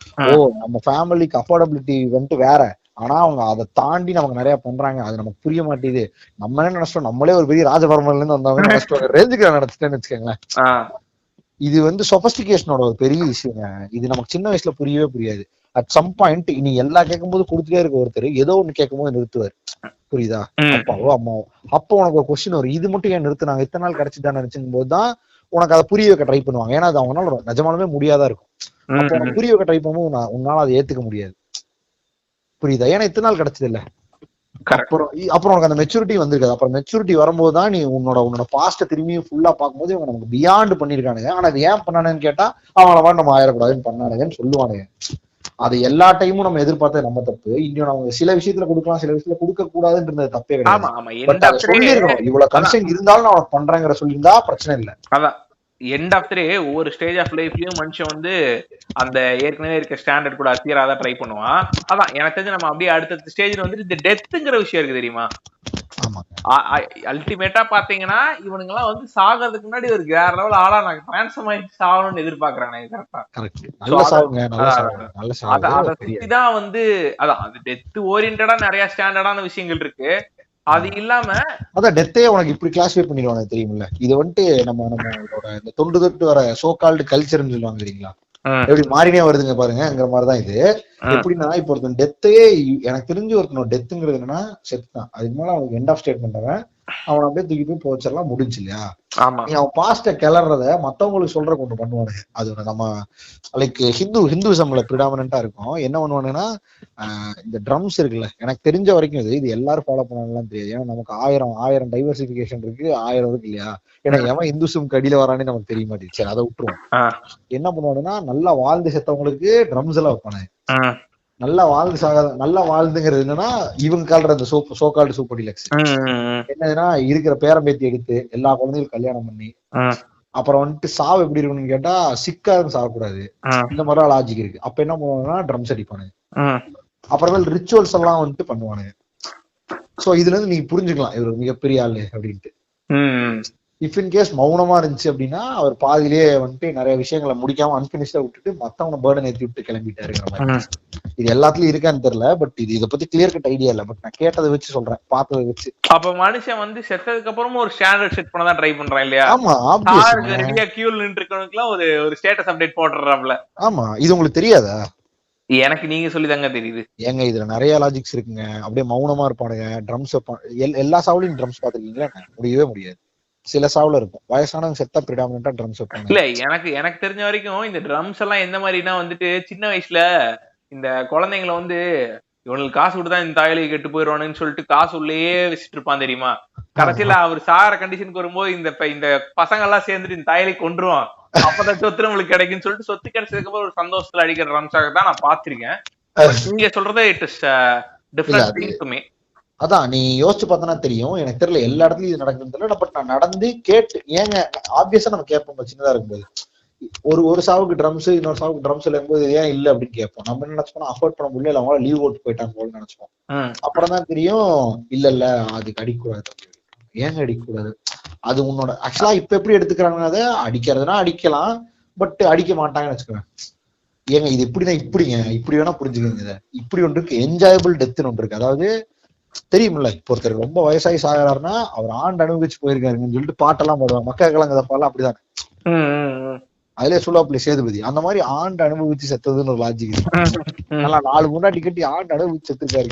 ஓ, நம்ம ஃபேமிலிக்கு அஃபோர்டபிலிட்டி வந்துட்டு வேற, ஆனா அவங்க அதை தாண்டி நமக்கு நிறைய பண்றாங்க, அது நமக்கு புரிய மாட்டேங்குது. நம்ம என்ன நினைச்சோம், நம்மளே ஒரு பெரிய ராஜபரம்பரையில இருந்து வந்தவங்க நினைச்சிட்டு ரேஞ்சுக்கு நினைச்சிட்டேன்னு வச்சுக்கோங்களேன். இது வந்து சொபஸ்டிகேஷனோட ஒரு பெரிய விஷயங்க. இது நமக்கு சின்ன வயசுல புரியவே புரியாது. அட் சம் பாயிண்ட் இனி எல்லா கேட்கும் போது கொடுத்துட்டே இருக்க ஒருத்தர் ஏதோ ஒண்ணு கேட்கும் போது நிறுத்துவார். புரியுதா? அப்பாவோ அம்மாவோ. அப்போ உனக்கு ஒரு கொஸ்டின் வரும், இது மட்டும் ஏன் நிறுத்தினாங்க, இத்தனை நாள் கிடைச்சிதான் நினைச்சுக்கும் போதுதான் உனக்கு அதை புரிய வைக்க ட்ரை பண்ணுவாங்க. ஏன்னா அது அவங்களால நிஜமானமே முடியாதா இருக்கும். அப்போ உனக்கு புரிய வைக்க ட்ரை பண்ணும்போது உன்னால அதை ஏத்துக்க முடியாது. புரியுதா? ஏன்னா இத்தனை நாள் கிடைச்சது இல்ல. அப்புறம் உனக்கு அந்த மெச்சூரிட்டி வந்திருக்காது. அப்புறம் மெச்சூரிட்டி வரும்போதுதான் நீ உன்னோட பாஸ்ட திரும்பி ஃபுல்லா பார்க்கும்போது இவங்க நமக்கு பியாண்ட் பண்ணிருக்கானுங்க. ஆனா அது ஏன் பண்ணானுன்னு கேட்டா அவங்கள நம்ம ஆயிடக்கூடாதுன்னு பண்ணானுங்கன்னு சொல்லுவானுங்க. அது எல்லா டைமும் நம்ம எதிர்பார்த்தது நம்ம தப்பு. இன்னும் அவங்க சில விஷயத்துல கொடுக்கலாம், சில விஷயத்துல கொடுக்க கூடாதுன்றது தப்பே கிடையாது. சொல்லிருக்கணும், இவ்வளவு கன்சென்ட் இருந்தாலும் நான் அவனுக்கு பண்றேங்கிற சொல்லியிருந்தா பிரச்சனை இல்லை. அதான் எண்ட் ஆஃப் டே ஒவ்வொரு ஸ்டேஜ் ஆஃப் லைஃப்லயும் மனுஷன் வந்து அந்த ஏற்கனவே இருக்க ஸ்டாண்டர்ட் கூட அத்தியராத ட்ரை பண்ணுவான். அதான் எனக்கு தெரிஞ்சு நம்ம அப்படியே அடுத்த ஸ்டேஜ்ல வந்து இந்த டெத்துங்கிற விஷயம் இருக்கு தெரியுமா? அல்டிமேட்டா பாத்தீங்கன்னா இவனுங்க எல்லாம் வந்து சாகிறதுக்கு முன்னாடி ஒரு வேற லெவல் ஆளா நான் டிரான்ஸ்ஃபார்ம் ஆகி சாகணும்னு எதிர்பார்க்கறானே. அதை சுத்திதான் வந்து அதான் அது டெத் ஓரியன்டா நிறைய ஸ்டாண்டர்டான விஷயங்கள் இருக்கு. அது இல்லாம அதான் டெத்தே உனக்கு இப்படி கிளாசிஃபை பண்ணிடுவாங்க தெரியுமில்ல. இது வந்துட்டு நம்மளோட இந்த தொண்டு தொட்டு வர சோ கால்டு கல்ச்சர்னு சொல்லுவாங்க தெரியுங்களா, எப்படி மாறினே வருதுங்க பாருங்கிற மாதிரிதான் இது. எப்படின்னா இப்ப ஒருத்தன் டெத்தையே எனக்கு தெரிஞ்சு ஒருத்தனோட டெத்துங்கிறது என்னன்னா செத்துதான், அதுக்கு மேல அவனுக்கு எண்ட் ஆஃப் ஸ்டேட்மெண்ட் அவன் அவனை அப்படியே தூக்கி போய் போச்செல்லாம் முடிஞ்சு இல்லையா. நீ அவன் பாஸ்ட கிளறத மத்தவங்களுக்கு சொல்ற கொண்டு பண்ணுவானுங்க. அது நம்ம லைக் ஹிந்துசம்ல பிரிடாமினண்டா இருக்கும். என்ன பண்ணுவானுங்கன்னா இந்த ட்ரம்ஸ் இருக்குல்ல, எனக்கு தெரிஞ்ச வரைக்கும் இது எல்லாரும் ஃபாலோ பண்ணலாம் தெரியாது. ஏன்னா நமக்கு ஆயிரம் டைவர்சிபிகேஷன் இருக்கு, 1000 இருக்கு இல்லையா. ஏன்னா எவன் இந்துசம் கடியில வரானே நமக்கு தெரிய மாட்டேங்குது. சரி, அதை விட்டுருவோம். என்ன பண்ணுவானுன்னா நல்லா வாழ்ந்து செத்தவங்களுக்கு ட்ரம்ஸ் எல்லாம் வைப்பானுங்க. நல்லா வாழ்ந்துங்கிறது என்னன்னா இவங்க கால்ற அந்த சோகால்டு சூப்பர் டிலக்ஸ் என்னதுன்னா இருக்கிற பேரம்பேத்தி எடுத்து எல்லா குழந்தைகளும் கல்யாணம் பண்ணி அப்புறம் வந்துட்டு சாவு எப்படி இருக்கணும்னு கேட்டா சிக்காதுன்னு சாகக்கூடாது, இந்த மாதிரிலாம் லாஜிக் இருக்கு. அப்ப என்ன பண்ணுவாங்கன்னா ட்ரம்ஸ் அடிப்பானுங்க. அப்புறமேல் ரிச்சுவல்ஸ் எல்லாம் வந்துட்டு பண்ணுவானுங்க. சோ இதுல இருந்து நீ புரிஞ்சுக்கலாம் இவர் மிகப்பெரிய ஆளு அப்படின்ட்டு. இஃப் இன் கேஸ் மௌனமா இருந்துச்சு அப்படின்னா அவர் பாதியிலேயே வந்துட்டு நிறைய விஷயங்களை முடிக்காம அன்பினிஷ்டா விட்டுட்டு மத்தவங்க பேர்டன் ஏற்றி விட்டு கிளம்பிட்டாருங்கிற மாதிரி. இது எல்லாத்துலயும் இருக்கான்னு தெரியல, பட் இதை பத்தி கிளியர் கட் ஐடியா இல்ல. பட் நான் கேட்டதை வச்சு சொல்றேன், பார்த்ததை வச்சு. அப்ப மனுஷன் வந்து செத்ததுக்கு அப்புறமும் ஒரு ஸ்டாண்டர்ட் செட் பண்ணதான் ட்ரை பண்றான் இல்லையா? ஆமா, ரெடியா கியூல நின்று இருக்கவனுக்குலாம் ஒரு ஸ்டேட்டஸ் அப்டேட் போடுறாப்ல. ஆமா, இது உங்களுக்கு தெரியாதா? எனக்கு நீங்க சொல்லி தாங்க தெரியுது. ஏங்க இதுல நிறைய லாஜிக்ஸ் இருக்குங்க. அப்படியே மௌனமா இருப்பானுங்க. ட்ரம்ஸ் எல்லா சாவுலையும் ட்ரம்ஸ் பாத்துருக்கீங்களா? முடியவே முடியாது. சில சாவுல இருக்கும். வயசானவங்க செத்தா பிரிடாமினண்டா ட்ரம்ஸ் வைப்பாங்க. இல்ல எனக்கு தெரிஞ்ச வரைக்கும் இந்த ட்ரம்ஸ் எல்லாம் எந்த மாதிரினா வந்துட்டு சின்ன வயசுல இந்த குழந்தைங்களை வந்து இவனுக்கு காசு கொடுத்தா இந்த தாயலி கெட்டு போயிடுவானுன்னு சொல்லிட்டு காசு உள்ளேயே வச்சுட்டு இருப்பான் தெரியுமா. கடைசியில அவர் சாகிற கண்டிஷனுக்கு வரும்போது இந்த பசங்க எல்லாம் சேர்ந்துட்டு இந்த தாயலி கொண்டுருவான். அப்பதான் சொத்து நம்மளுக்கு கிடைக்குன்னு சொல்லிட்டு சொத்து கிடைச்சதுக்கு அப்புறம் ஒரு சந்தோஷத்துல அடிக்கிற ட்ரம்ஸாக தான் நான் பாத்திருக்கேன். நீங்க சொல்றது இட் இஸ் டிஃபரண்ட். அதான் நீ யோசிச்சு பார்த்தனா தெரியும். எனக்கு தெரியல எல்லா இடத்துலயும் இது நடக்குதுன்னு தெரியல. பட் நான் நடந்து கேட்டு ஏங்க ஆப்வியஸா நம்ம கேட்போம். சின்னதா இருக்கும்போது ஒரு சாவுக்கு ட்ரம்ஸ் இன்னொரு சாவுக்கு ட்ரம்ஸ் இருக்கும்போது ஏன் இல்ல அப்படின்னு கேட்போம். நம்ம என்ன நினைச்சோம், அஃபோர்ட் பண்ண முடியல, அவங்களால லீவ் ஓட்டு போயிட்டாங்க போல நினைச்சோம். அப்புறம் தான் தெரியும் இல்ல அதுக்கு அடிக்கக்கூடாது. ஏங்க அடிக்கக்கூடாது? அது உன்னோட ஆக்சுவலா இப்ப எப்படி எடுத்துக்கிறாங்க, அதை அடிக்கிறதுனா அடிக்கலாம், பட் அடிக்க மாட்டாங்கன்னு வச்சுக்கோங்க. ஏங்க இது எப்படின்னா இப்படி வேணா புரிஞ்சுக்கோங்க. இதை இப்படி ஒன்று இருக்கு, என்ஜாயபிள் டெத்துன்னு ஒன்று இருக்கு. அதாவது தெரியுமில்ல, இப்போ ஒருத்தர் ரொம்ப வயசாகி சாகிறாருன்னா அவர் ஆண்டு அனுபவிச்சு போயிருக்காருன்னு சொல்லிட்டு பாட்டெல்லாம் போடுவாங்க. மக்கள் கலங்கதப்பாலாம் அப்படிதானே. அதுலயே சுல்லாப்புலி சேதுபதி அந்த மாதிரி ஆண்டு அனுபவிச்சு செத்ததுன்னு ஒரு லாஜிக் இருக்கு. நல்லா 4 முன்னாடி கட்டி ஆண்டு அனுபவிச்சு செத்துருக்காரு.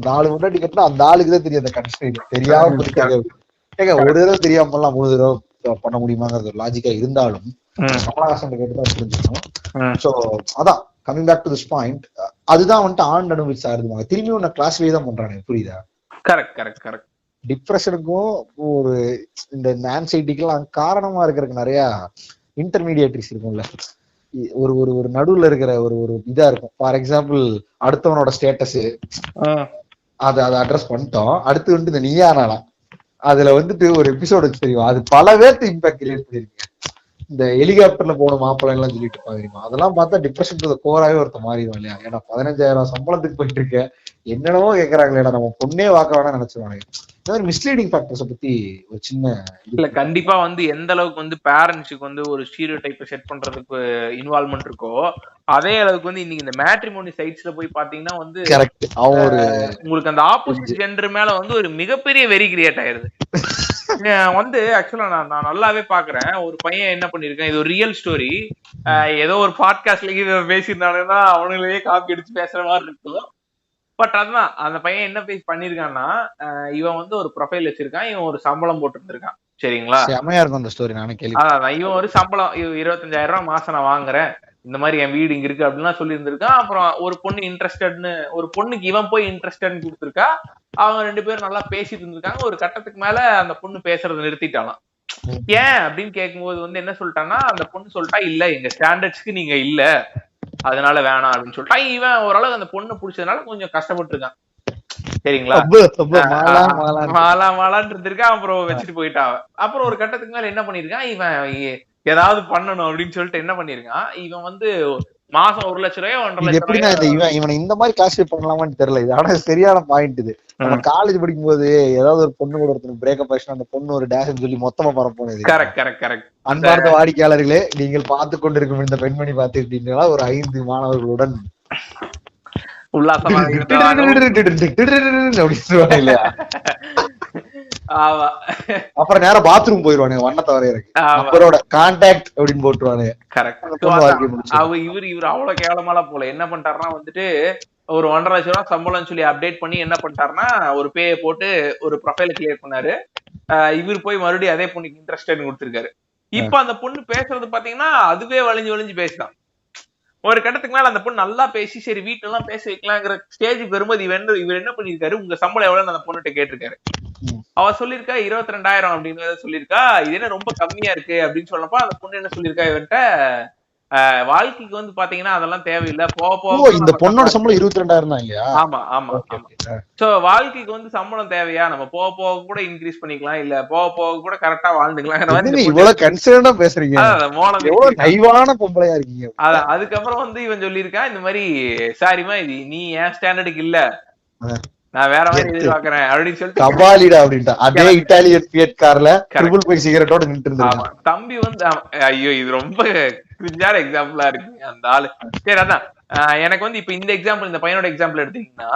4 முன்னாடி கட்டினா அந்த ஆளுக்குதான் தெரியும் அந்த கண்டிஷன். தெரியாம ஏங்க ஒரு தடவை தெரியாமலாம் 3 தடவை பண்ண முடியுமாங்கிறது ஒரு லாஜிக்கா இருந்தாலும் கமலஹாசன் கேட்டுதான் புரிஞ்சுக்கணும். சோ அதான் coming back to this point, அதுதான் வந்துட்டு ஆண்டு அனுபவிச்சு சாருவாங்க. திரும்பி ஒன்னு கிளாஸ்லயே தான் பண்றாங்க. புரியுதா? கரெக்ட். டிப்ரெஷனுக்கும் ஒரு இந்த ஆன்சைட்டிக்கெல்லாம் காரணமா இருக்கிறதுக்கு நிறைய இன்டர்மீடியேட்டரிஸ் இருக்கும்ல. ஒரு நடுவுல இருக்கிற ஒரு இதா இருக்கும். ஃபார் எக்ஸாம்பிள் அடுத்தவனோட ஸ்டேட்டஸ் அதை அட்ரஸ் பண்ணிட்டோம். அடுத்து வந்துட்டு இந்த நீயா நானா அதுல வந்துட்டு ஒரு எபிசோட் வச்சு தெரியும், அது பல பேர்த்து இம்பாக்ட் கிரியேட் பண்ணிருக்கீங்க. இந்த ஹெலிகாப்டர்ல போன மாப்பிள்ளை எல்லாம் சொல்லிட்டு இருப்பாங்க தெரியுமா, அதெல்லாம் பார்த்தா டிப்ரெஷன் கோராவே ஒருத்த மாறிடுவான் இல்லையா. ஏன்னா 15,000 சம்பளத்துக்கு போயிட்டு இருக்க, என்னென்னவோ கேக்குறாங்களேடா, நம்ம பொண்ணே வாக்க வேணா நினைச்சுவாங்க. இந்த மாதிரி மிஸ்லீடிங் ஃபேக்டர்ஸை பத்தி ஒரு சின்ன இல்ல கண்டிப்பா வந்து எந்த அளவுக்கு வந்து பேரண்ட்ஸுக்கு வந்து ஒரு ஸ்டீரியோ டைப்பை செட் பண்றதுக்கு இன்வால்வ்மெண்ட் இருக்கோ, அதே அளவுக்கு வந்து இன்னைக்கு இந்த மேட்ரிமோனி சைட்ஸ்ல போய் பாத்தீங்கன்னா வந்து கரெக்ட், அவன் ஒரு உங்களுக்கு அந்த ஆப்போசிட் ஜெண்டர் மேல வந்து ஒரு மிகப்பெரிய வெறி கிரியேட் ஆயிருது. வந்து ஆக்சுவலா நான் நல்லாவே பாக்குறேன். ஒரு பையன் என்ன பண்ணிருக்கேன், இது ஒரு ரியல் ஸ்டோரி. ஏதோ ஒரு பாட்காஸ்ட்ல பேசியிருந்தானுன்னா அவனுங்களே காப்பி அடிச்சு பேசுற மாதிரி இருக்கும். பட் அதுதான் அந்த பையன் என்ன பண்ணிருக்கான்னா, இவன் வந்து ஒரு ப்ரொஃபைல் வச்சிருக்கான், இவன் ஒரு சம்பளம் போட்டு இருந்திருக்கான். சரிங்களா, செமையா இருக்கும் அந்த ஸ்டோரி, நானே கேள்வி. அதான் இவன் ஒரு சம்பளம் 25,000 ரூபாய் மாசம் நான் வாங்குறேன், இந்த மாதிரி என் வீடு இங்க இருக்கு அப்படின்னா சொல்லி இருந்திருக்கான். அப்புறம் ஒரு பொண்ணு இன்ட்ரெஸ்டட்னு, ஒரு பொண்ணுக்கு இவன் போய் இன்ட்ரெஸ்டட்னு கொடுத்துருக்கா. அவங்க 2 பேரும் நல்லா பேசிட்டு இருந்திருக்காங்க. ஒரு கட்டத்துக்கு மேல அந்த பொண்ணு பேசுறதை நிறுத்திட்டாலாம். ஏன் அப்படின்னு கேட்கும்போது வந்து என்ன சொல்லிட்டான்னா, அந்த பொண்ணு சொல்லிட்டா, இல்ல எங்க ஸ்டாண்டர்ட்ஸ்க்கு நீங்க இல்ல, அதனால வேணாம் அப்படின்னு சொல்லிட்டா. இவன் ஓரளவு அந்த பொண்ணு பிடிச்சதுனால கொஞ்சம் கஷ்டப்பட்டு இருக்கான். சரிங்களா, மாலான்னு இருந்திருக்கான். அப்புறம் வச்சுட்டு போயிட்டான். அப்புறம் ஒரு கட்டத்துக்கு மேல என்ன பண்ணிருக்கான், இவன் ஏதாவது பண்ணணும் அப்படின்னு சொல்லிட்டு என்ன பண்ணிருக்கான், இவன் வந்து மாசம் 1 லட்சம் ரூபாய் 1.5 லட்சம் இவனை இந்த மாதிரி கிளாசிஃபை பண்ணலாமான்னு தெரியல. இது ஆனா சரியான பாயிண்ட். இது நம்ம காலேஜ் படிக்கும் போது ஏதாவது ஒரு பொண்ணு கூட ஒருத்தர் பிரேக்கப் ஆயிடுச்சுன்னா அந்த பொண்ணு ஒரு டேஷ் சொல்லி மொத்தமா பரப்போனது. கரெக்ட். அன்பார்ந்த வாடிக்கையாளர்களே, நீங்கள் பார்த்து கொண்டிருக்கும் இந்த பெண்மணி பார்த்துக்கிட்டீங்கன்னா ஒரு 5 மாணவர்களுடன் உல்லாசமா அப்புறம் நேரம் பாத்ரூம் போயிருவானுங்க, வண்ணத்தை வரையறக்கு அவரோட கான்டாக்ட் அப்படின்னு போட்டுருவானுங்க. இவரு அவ்வளவு கேவலமாலாம் போல. என்ன பண்ணிட்டாருன்னா வந்துட்டு ஒரு 1.5 லட்சம் ரூபாய் சம்பளம் சொல்லி அப்டேட் பண்ணி என்ன பண்ணிட்டாருன்னா, ஒரு பேயை போட்டு ஒரு ப்ரொஃபைல கிளியர் பண்ணாரு. இவர் போய் மறுபடியும் அதே பொண்ணுக்கு இன்ட்ரெஸ்ட் கொடுத்திருக்காரு. இப்ப அந்த பொண்ணு பேசுறது பாத்தீங்கன்னா அதுவே வளைஞ்சு பேசுதான். ஒரு கட்டத்துக்கு மேல அந்த பொண்ணு நல்லா பேசி சரி வீட்டுல எல்லாம் பேச வைக்கலாங்கிற ஸ்டேஜுக்கு வரும்போது இவர் என்ன பண்ணிருக்காரு, உங்க சம்பளம் எவ்வளவுன்னு அந்த பொண்ணுகிட்ட கேட்டிருக்காரு. அவ சொல்லிருக்கா 22,000 அப்படின்னு சொல்லிருக்கா. இது என்ன ரொம்ப கம்மியா இருக்கு அப்படின்னு சொன்னப்ப அந்த பொண்ணு என்ன சொல்லிருக்கா, இவன்ட்ட வாழ்க்கைக்கு வந்து பாத்தீங்கன்னா அதெல்லாம் தேவையில்லை, போக இந்த பொண்ணோட சம்பளம் 22,000 தான் இல்லையா? ஆமா. சோ வாழ்க்கைக்கு வந்து சம்பளம் தேவையா, நம்ம போக கூட இன்க்ரீஸ் பண்ணிக்கலாம், இல்ல போக கூட கரெக்டா வாழ்ந்துக்கலாம். இவ்வளவு கன்சர்னா பேசுறீங்க, நைவான பொம்பளையா இருக்கீங்க. அதுக்கப்புறம் வந்து இவன் சொல்லியிருக்கான், இந்த மாதிரி சாரிமா இது நீ ஏன் ஸ்டாண்டர்டுக்கு இல்ல, நான் வேற மாதிரி எதிர்பார்க்கறேன் அப்படின்னு சொல்லிட்டு கபாலிடா அப்படின்ட்டா. அதே இட்டாலியன் ஃபியட் கார்ல ட்ரிபிள் பை சிகரெட்டோட நின்று இருந்தாங்க. தம்பி வந்து ஐயோ இது ரொம்ப கிரிஞ்சான எக்ஸாம்பிளா இருக்கு அந்த ஆளு. சரி அதான் எனக்கு வந்து இப்ப இந்த எக்ஸாம்பிள், இந்த பையனோட எக்ஸாம்பிள் எடுத்தீங்கன்னா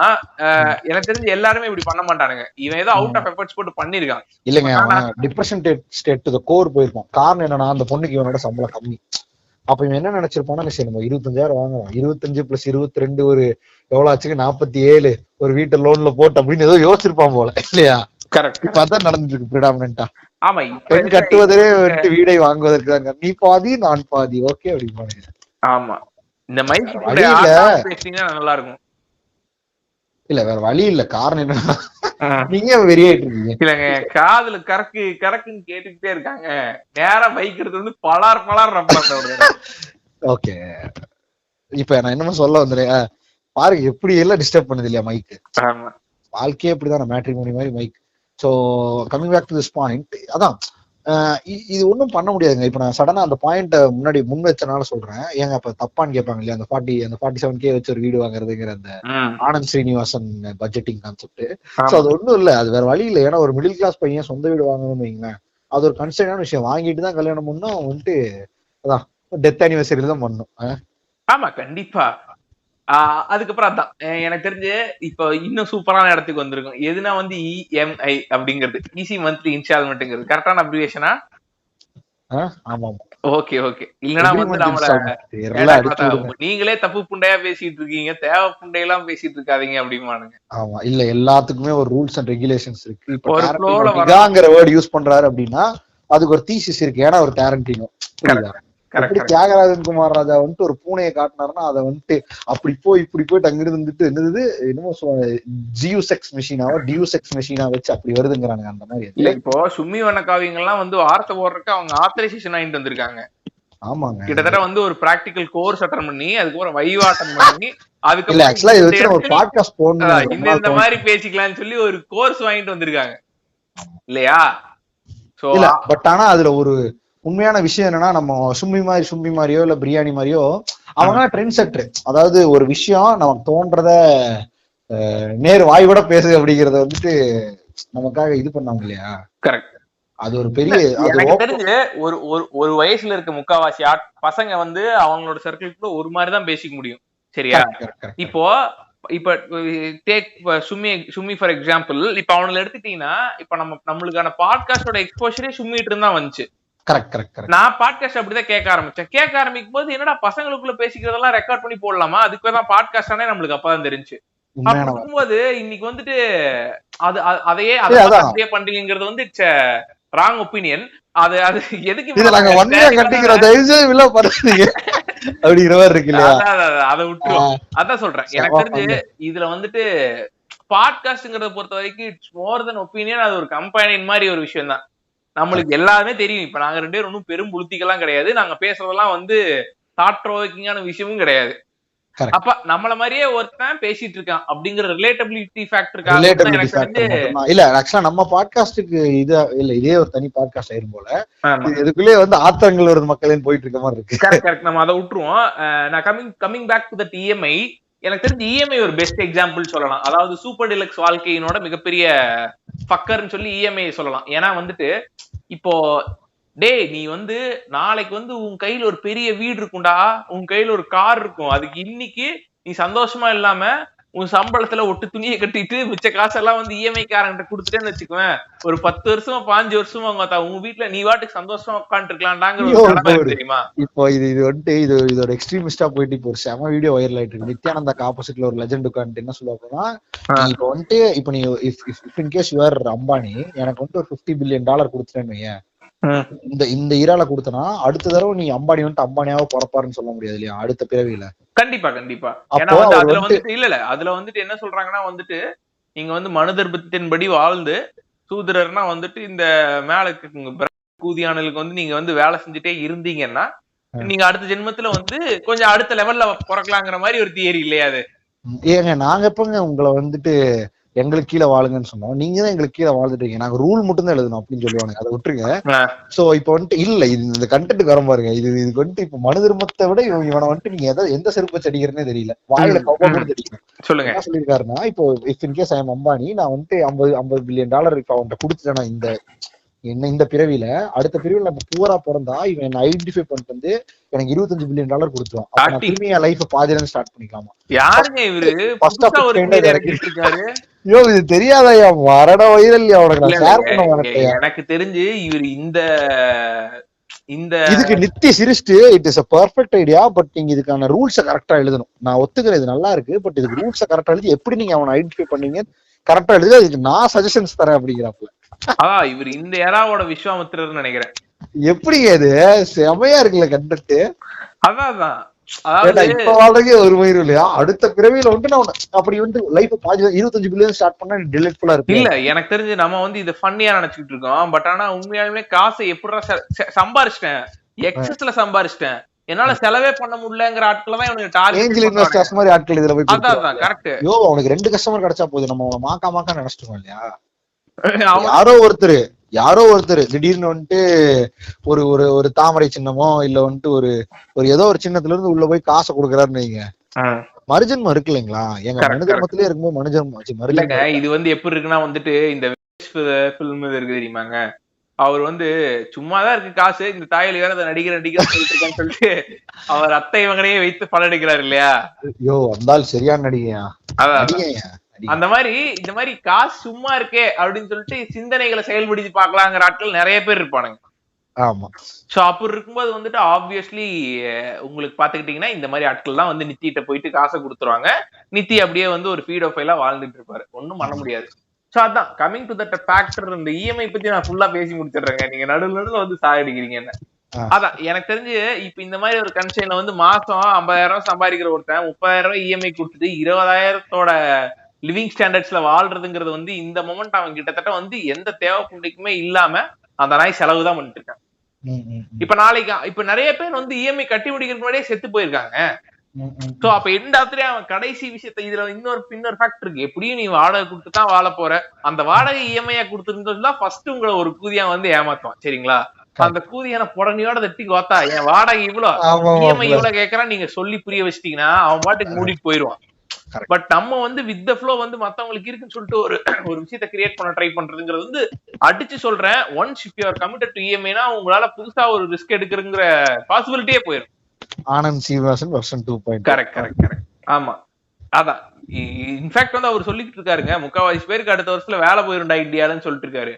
எனக்கு தெரிஞ்சு எல்லாருமே இப்படி பண்ண மாட்டானுங்க. இவன் ஏதோ அவுட் ஆஃப் எஃபர்ட்ஸ் போட்டு பண்ணிருக்கான். இல்லங்க, அவன் depression state to the core போயிருப்பான். காரணம் என்னன்னா, அந்த பொண்ணுக்கு இவனோட சம்பளம் கம்மி. அப்ப இவன் என்ன நினைச்சிருப்பான்னா, சரி நம்ம 25,000 வாங்குறோம், 25 + 22 ஒரு எவ்வளவு ஆச்சுக்கு 47, ஒரு வீட்டை லோன்ல போட்டு அப்படின்னு ஏதோ யோசிச்சிருப்பான் போல இல்லையா? கரெக்ட். இப்ப அதான் நடந்துட்டு இருக்கு பிரிடாமினன்ட்டா. ஆமா, பெண் கட்டுவதே வந்துட்டு வீடை வாங்குவதற்கு தாங்க, நீ பாதி நான் பாதி ஓகே அப்படின்னு. ஆமா, இந்த மைக் பேசினா நல்லா இருக்கும். இல்ல வேற வழி இல்ல. காரணம் என்னன்னா, நீங்க வெறியாயிட்டு இருக்கீங்க. இல்லங்க, காதுல கரெக்ட்னு கேட்டுக்கிட்டே இருக்காங்க, நேரா மைக் எடுத்து வந்து பலார் ரப்ப. ஓகே, இப்ப நான் என்னமோ சொல்ல வந்துறேன் பாருங்க, எப்படி எல்லாம் டிஸ்டர்ப் பண்ணுது இல்லையா மைக். வாழ்க்கையே இப்படிதான், மேட்ரிமோனி மாதிரி mike. So coming back to this point, அதான் இது ஒண்ணும் பண்ண முடியாதுங்க. இப்ப நான் சடனா அந்த பாயிண்ட முன்னாடி முன் வச்சனால சொல்றேன். ஏங்க அப்ப தப்பான்னு கேட்பாங்க இல்லையா, அந்த 47K வச்சு ஒரு வீடு வாங்குறதுங்கிற அந்த Anand Srinivasan budgeting concept. So அது ஒண்ணும் இல்ல, அது வேற வழி இல்லை. ஏன்னா ஒரு மிடில் கிளாஸ் பையன் சொந்த வீடு வாங்கணும்னு வைங்களேன், அது ஒரு கன்ஸ்டன்டான விஷயம். வாங்கிட்டு தான் கல்யாணம் பண்ணும், வந்துட்டு அதான் டெத் அனிவர்சரியில தான் பண்ணும். ஆமா கண்டிப்பா. அதுக்கப்புறம் அதான் எனக்கு தெரிஞ்சு இப்ப இன்னும் சூப்பரான இடத்துக்கு வந்திருக்கும். எதுனா வந்து இஎம்ஐ அப்படிங்கிறது, ஈஸி மந்த்லி இன்ஸ்டால்மெண்ட்ங்கிறது கரெக்டான அப்ரிவேஷனா? ஓகே. இல்லன்னா வந்து நம்மள நீங்களே தப்பு புண்டையா பேசிட்டு இருக்கீங்க, தேவை புண்டையெல்லாம் பேசிட்டு இருக்காதீங்க அப்படிமானுங்க. ஆமா, இல்ல எல்லாத்துக்குமே ஒரு ரூல்ஸ் அண்ட் ரெகுலேஷன்ஸ் இருக்கு. இப்போ வேர்ட் யூஸ் பண்றாரு அப்படின்னா அதுக்கு ஒரு தீசிஸ் இருக்கு. ஏன்னா ஒரு டேரண்டினோ தியாகராஜன் குமார் ராஜா வந்துட்டு ஒரு பூனையை காட்டினாருன்னா அதை வந்துட்டு அப்படி போய் இப்படி போயிட்டு அங்கிருந்து வந்துட்டு என்னது என்னமோ ஜியூசெக்ஸ் மெஷினாவோ டியூசெக்ஸ் மெஷினா வச்சு அப்படி வருதுங்கிறாங்க. அந்த மாதிரி இல்ல, இப்போ சும்மி வண்ண காவியங்கள்லாம் வந்து வார்த்தை போடுறதுக்கு அவங்க ஆத்தரைசேஷன் ஆயிட்டு வந்திருக்காங்க. ஆமாங்க, கிட்டத்தட்ட வந்து ஒரு பிராக்டிகல் கோர்ஸ் அட்டெண்ட் பண்ணி அதுக்கப்புறம் வைவாட்டம் பண்ணி அதுக்கு ஆக்சுவலா இத வச்சு ஒரு பாட்காஸ்ட் போடணும், இந்த மாதிரி பேசிக்கலாம்னு சொல்லி ஒரு கோர்ஸ் வாங்கிட்டு வந்திருக்காங்க. இல்லையா? சோ இல்ல பட் ஆனா அதுல ஒரு உண்மையான விஷயம் என்னன்னா, நம்ம சும்மி மாதிரியோ இல்ல பிரியாணி மாதிரியோ அவங்க ட்ரெண்ட் செட்டர். அதாவது ஒரு விஷயம் நமக்கு தோன்றத நேரு வாய் கூட பேசு அப்படிங்கறத வந்துட்டு நமக்காக இது பண்ணாங்க இல்லையா? கரெக்ட். அது ஒரு பெரிய எனக்கு தெரிஞ்சு ஒரு ஒரு வயசுல இருக்க முக்காவாசி பசங்க வந்து அவங்களோட சர்க்கிள்குள்ள ஒரு மாதிரிதான் பேசிக்க முடியும். சரியா? இப்போ டேக் சும்மி ஃபார் எக்ஸாம்பிள். இப்ப அவங்களை எடுத்துட்டீங்கன்னா, இப்ப நம்மளுக்கான பாட்காஸ்டோட எக்ஸ்போஷரே சும்மிட்டு இருந்தா வந்துச்சு. நான் பாட்காஸ்ட் அப்படிதான் கேட்க ஆரம்பிக்கும் போது என்னடா பசங்களுக்குள்ள பேசிக்கிறதெல்லாம் ரெக்கார்ட் பண்ணி போடலாமா, அதுக்குதான் பாட்காஸ்ட் ஆனே நம்மளுக்கு அப்பதான் தெரிஞ்சு. அப்படி இருக்கும்போது இன்னைக்கு வந்துட்டு அதையே பண்றீங்கிறது வந்து இட்ஸ் ராங் ஒப்பீனியன். அது எதுக்கு அப்படிங்கிற மாதிரி இருக்கு இல்லையா? அதை விட்டுருவோம். அதான் சொல்றேன். எனக்கு தெரிஞ்சு இதுல வந்துட்டு பாட்காஸ்ட்ங்கிறத பொறுத்த வரைக்கும் இட்ஸ் மோர் தென் ஒப்பீனியன். அது ஒரு கம்பெனின் மாதிரி ஒரு விஷயம் தான். நம்மளுக்கு எல்லாமே தெரியும். இப்ப நாங்க 2 பேரும் ஒன்னும் பெரும் புளுத்திக்கெல்லாம் கிடையாது. நாங்க பேசுறதெல்லாம் வந்து தாட் ப்ரோவோக்கிங்கான விஷயமும் கிடையாது. அப்ப நம்மள மாதிரியே ஒருத்தன் பேசிட்டு இருக்கான் அப்படிங்கிற ரிலேட்டபிலிட்டி ஃபேக்டருக்காக இல்ல. ஆக்சுவலா நம்ம பாட்காஸ்டுக்கு இதே ஒரு தனி பாட்காஸ்ட் ஆயிரும் போல. இதுக்குள்ளே வந்து ஆத்திரங்கள் ஒரு மக்களின் போயிட்டு இருக்க மாதிரி இருக்கு. கரெக்ட். நம்ம அதை விட்டுருவோம். நான் coming back to that EMI. எனக்கு தெரிஞ்சு இஎம்ஐ ஒரு பெஸ்ட் எக்ஸாம்பிள் சொல்லலாம். அதாவது சூப்பர் டிலக்ஸ் வாழ்க்கையினோட மிகப்பெரிய ஃபக்கர்னு சொல்லி இஎம்ஐ சொல்லலாம். ஏன்னா வந்துட்டு இப்போ நீ வந்து நாளைக்கு வந்து உன் கையில ஒரு பெரிய வீடு இருக்கும்டா, உன் கையில ஒரு கார் இருக்கும். அதுக்கு இன்னைக்கு நீ சந்தோஷமா இல்லாம உன் சம்பளத்துல ஒட்டு துணியை கட்டிட்டு மிச்ச காசெல்லாம் வந்து இஎம்ஐ காரங்கிட்ட கொடுத்துட்டேன்னு வச்சுக்குவேன், ஒரு 10 வருஷமா 15 வருஷமா உங்க வீட்டுல நீ வாட்டுக்கு சந்தோஷமா உட்காந்து இருக்கலாம்டாங்கிற தெரியுமா? இப்போ இது வந்துட்டு இதோட எக்ஸ்ட்ரீமிஸ்டா போயிட்டு இப்போ ஒரு செம வீடியோ வைரல் ஆயிட்டு இருக்கு. நித்யானந்தாக்கு ஆப்போசிட்ல ஒரு லெஜெண்ட் உட்காந்துட்டு என்ன சொல்லுவாங்கன்னா, இப்போ வந்துட்டு இப்போ நீ if in case your Ambani எனக்கு வந்துட்டு ஒரு $50 பில்லியன் கொடுத்துட்டேன்னு வையேன், இந்த ஈரால கொடுத்தனா அடுத்த தடவை நீ அம்பானி வந்துட்டு அம்பானியாவோ பிறப்பாருன்னு சொல்ல முடியாது இல்லையா? அடுத்த பிறவியில. கண்டிப்பா. ஏன்னா வந்து அதுல வந்துட்டு இல்ல அதுல வந்துட்டு என்ன சொல்றாங்கன்னா வந்துட்டு நீங்க வந்து மனுதர்பத்தின்படி வாழ்ந்து சூத்திரர்னா வந்துட்டு இந்த மேல கூதியானலுக்கு வந்து நீங்க வந்து வேலை செஞ்சுட்டே இருந்தீங்கன்னா நீங்க அடுத்த ஜென்மத்துல வந்து கொஞ்சம் அடுத்த லெவல்ல பிறக்கலாங்கிற மாதிரி ஒரு தியரி இல்லையா அது? ஏங்க நாங்க எப்பங்க உங்களை வந்துட்டு எங்களுக்கு கீழே வாழுங்கன்னு சொன்னோம், நீங்க தான் எங்களுக்கு கீழே வாழ்ந்துட்டீங்க, நாங்க ரூல் மட்டும் தான் எழுதணும் அப்படின்னு சொல்லுவாங்க. அதை விட்டுருங்க. சோ இப்ப வந்துட்டு இல்ல இது இந்த கண்டென்ட் வர பாருங்க. இதுக்கு வந்துட்டு இப்ப மனு தர்மத்தை விட இவனை வந்துட்டு நீங்க எந்த செருப்பு வச்சு தெரியல, வாயில கவ்வா கூட தெரியல. சொல்லுங்க என்ன சொல்லியிருக்காருன்னா, இப்போ if in case I am Ambani, நான் வந்துட்டு $50 பில்லியன் இப்ப அவன்கிட்ட கொடுத்துட்டேன்னா இந்த பிறவியில அடுத்த பிறவில நம்ம பூரா பிறந்தா இவன் என்ன ஐடென்டிஃபை பண்ணிட்டு வந்து எனக்கு $25 பில்லியன் கொடுத்துருவான். திரும்பி என் லைஃப் பாதியில ஸ்டார்ட் பண்ணிக்கலாமா? யாருங்க இவரு? ஐயோ இது தெரியாதயா, மரண வைரல் உனக்கு ஷேர் பண்ண மாட்டேன். எனக்கு தெரிஞ்சு இவரு இந்த இதுக்கு நித்தி சிரிச்சுட்டு it is a perfect idea, but நீங்க இதுக்கான ரூல்ஸ கரெக்டா எழுதணும். நான் ஒத்துக்கிறேன் இது நல்லா இருக்கு, பட் இதுக்கு ரூல்ஸ கரெக்டா எழுதி எப்படி நீங்க அவனை ஐடென்டிஃபை பண்ணீங்க கரெக்டா எழுதி அதுக்கு நான் சஜஷன்ஸ் தரேன் அப்படிங்கிறாப்ல. இவர் இந்த ஏராவோட விஸ்வாமித்திரர்னு நினைக்கிறேன். எப்படிங்க இது செமையா இருக்குல்ல கண்டென்ட். அதான் இப்ப வாழ்றதுக்கே ஒரு மயிரும் இல்லையா? அடுத்த பிறவியில வந்து நான் அப்படி வந்து லைஃப் பாதி $25 பில்லியன் ஸ்டார்ட் பண்ணா டிலைட்ஃபுல்லா இருக்கு. இல்ல எனக்கு தெரிஞ்சு நம்ம வந்து இது ஃபன்னியா நினைச்சுட்டு இருக்கோம். பட் ஆனா உண்மையாலுமே காசை எப்படிடா சம்பாரிச்சிட்டேன், எக்ஸஸ்ல சம்பாரிச்சிட்டேன், என்னால செலவே பண்ண முடியலங்கிற ஆட்கள் தான் இவனுக்கு டார்கெட் இன்வெஸ்டர்ஸ் மாதிரி ஆட்கள் இதுல போய். அதான் கரெக்ட். யோ அவனுக்கு 2 கஸ்டமர் கிடைச்சா போதும், நம்ம மாக்கா நினைச்சிட்டோம் இல்லையா? யாரோ ஒருத்தர் திடீர்னு வந்துட்டு ஒரு தாமரை சின்னமோ இல்ல வந்துட்டு ஒரு ஏதோ ஒரு சின்னத்துல இருந்து உள்ள போய் காசை கொடுக்கறாருன்னு வைங்க, மறுஜன்மம் இருக்கு இல்லைங்களா? எங்க மனுஜன்மத்திலே இருக்கும்போது மனுஜன்மம் இது வந்து எப்படி இருக்குன்னா வந்துட்டு இந்த பிலிம் இருக்கு தெரியுமாங்க, அவர் வந்து சும்மாதான் இருக்கு காசு, இந்த தாயலி வேற அதை நடிகர் சொல்லிட்டு அவர் அத்தை மகனையே வைத்து படம் எடுக்கிறாரு இல்லையா? ஐயோ வந்தால் சரியான நடிகையா. அந்த மாதிரி இந்த மாதிரி காசு சும்மா இருக்கே அப்படின்னு சொல்லிட்டு சிந்தனைகளை செயல்படுத்தி பாக்கலாங்கிற ஆட்கள் நிறைய பேர் இருப்பானுங்க. ஆமா. சோ அப்படி இருக்கும்போது வந்துட்டு ஆப்வியஸ்லி உங்களுக்கு பாத்துக்கிட்டீங்கன்னா இந்த மாதிரி ஆட்கள் எல்லாம் வந்து நித்திட்ட போயிட்டு காசை கொடுத்துருவாங்க. நித்தி அப்படியே வந்து ஒரு ஃபீட் ஆஃப் ஃபைலா வாழ்ந்துட்டு இருப்பாரு, ஒன்னும் பண்ண முடியாது. சோ அதான் கமிங் டு தட் ஃபேக்டர். இந்த இஎம்ஐ பத்தி நான் ஃபுல்லா பேசி முடிச்சிடுறேங்க, நீங்க நடுவுல வந்து சாகடிக்கிறீங்க என்ன. அதான் எனக்கு தெரிஞ்சு இப்ப இந்த மாதிரி ஒரு கன்சைன்ல வந்து மாசம் 50,000 சம்பாதிக்கிற ஒருத்தன் 30,000 இஎம்ஐ கொடுத்துட்டு 20,000 லிவிங் ஸ்டாண்டர்ட்ஸ்ல வாழ்றதுங்கிறது வந்து இந்த மொமெண்ட் அவன் கிட்டத்தட்ட வந்து எந்த தேவைப்புண்டிக்குமே இல்லாம அந்த நாய் செலவு தான் பண்ணிட்டு இருக்கான். இப்ப நாளைக்கு இப்ப நிறைய பேர் வந்து இஎம்ஐ கட்டி முடிக்கிறதுக்கு முன்னாடியே செத்து போயிருக்காங்க. சோ அப்ப எண்டாத்திலே அவன் கடைசி விஷயத்த இதுல இன்னொரு ஃபேக்டர் இருக்கு. எப்படியும் நீ வாடகை கொடுத்து தான் வாழ போற. அந்த வாடகை இஎம்ஐ கொடுத்துருந்தா ஃபர்ஸ்ட் உங்களை ஒரு கூதியா வந்து ஏமாத்துவான். சரிங்களா? அந்த கூதியான புடனையோட தட்டி கோத்தா என் வாடகை இவ்வளவு, இஎம்ஐ இவ்வளவு கேட்கறான் நீங்க சொல்லி புரிய வச்சிட்டீங்கன்னா அவன் பாட்டுக்கு மூடிட்டு போயிருவான். பட் நம்ம வந்து வித் த ஃப்ளோ வந்து மத்தவங்களுக்கு இருக்குன்னு சொல்லிட்டு ஒரு விஷயத்தை கிரியேட் பண்ண ட்ரை பண்றதுங்கிறது வந்து அடிச்சு சொல்றேன். Once if you are committed to இஎம்ஐனா உங்களால புதுசா ஒரு ரிஸ்க் எடுக்கிறங்கிற பாசிபிலிட்டியே போயிடும். ஆனந்த் சீனிவாசன் வெர்ஷன் 2.0. கரெக்ட். ஆமா, அதான் இன்ஃபேக்ட் வந்து அவர் சொல்லிட்டு இருக்காருங்க, முக்காவாசி பேருக்கு அடுத்த வருஷத்துல வேலை போயிருண்டா இந்தியாலன்னு சொல்லிட்டு இருக்காரு.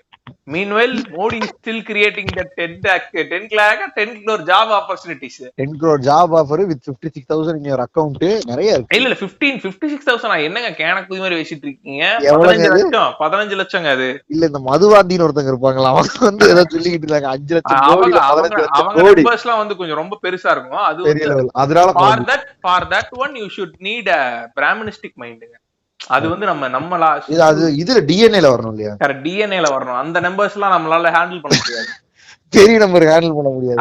Meanwhile, Modi is still creating that 10 crore job opportunities. 10 crore job offer with 56,000 in your account. நிறைய இருக்கு. இல்ல 56,000 என்னங்க கேனக்கு மாதிரி வச்சிட்டு இருக்கீங்க? 15 லட்சம் அது. இல்ல இந்த மதுவாந்தின்னு ஒருத்தங்க இருப்பாங்களா, அவங்க வந்து ஏதோ சொல்லிக்கிட்டு இருக்காங்க 5 லட்சம் கோடி 15 லட்சம் கோடி. அவங்க நம்பர்ஸ்லாம் வந்து கொஞ்சம் ரொம்ப பெருசா இருக்கும். அது பெரிய லெவல். அதனால for that one you should need a brahmanistic mind. அது வந்து நம்ம இதுல டிஎன்ஏல வரணும் இல்லையா? கரெக்ட், டிஎன்ஏல வரணும். அந்த நம்பர்ஸ் எல்லாம் நம்மளால ஹேண்டில் பண்ண முடியாது. பெரிய நம்பர் ஹேண்டில் பண்ண முடியாது.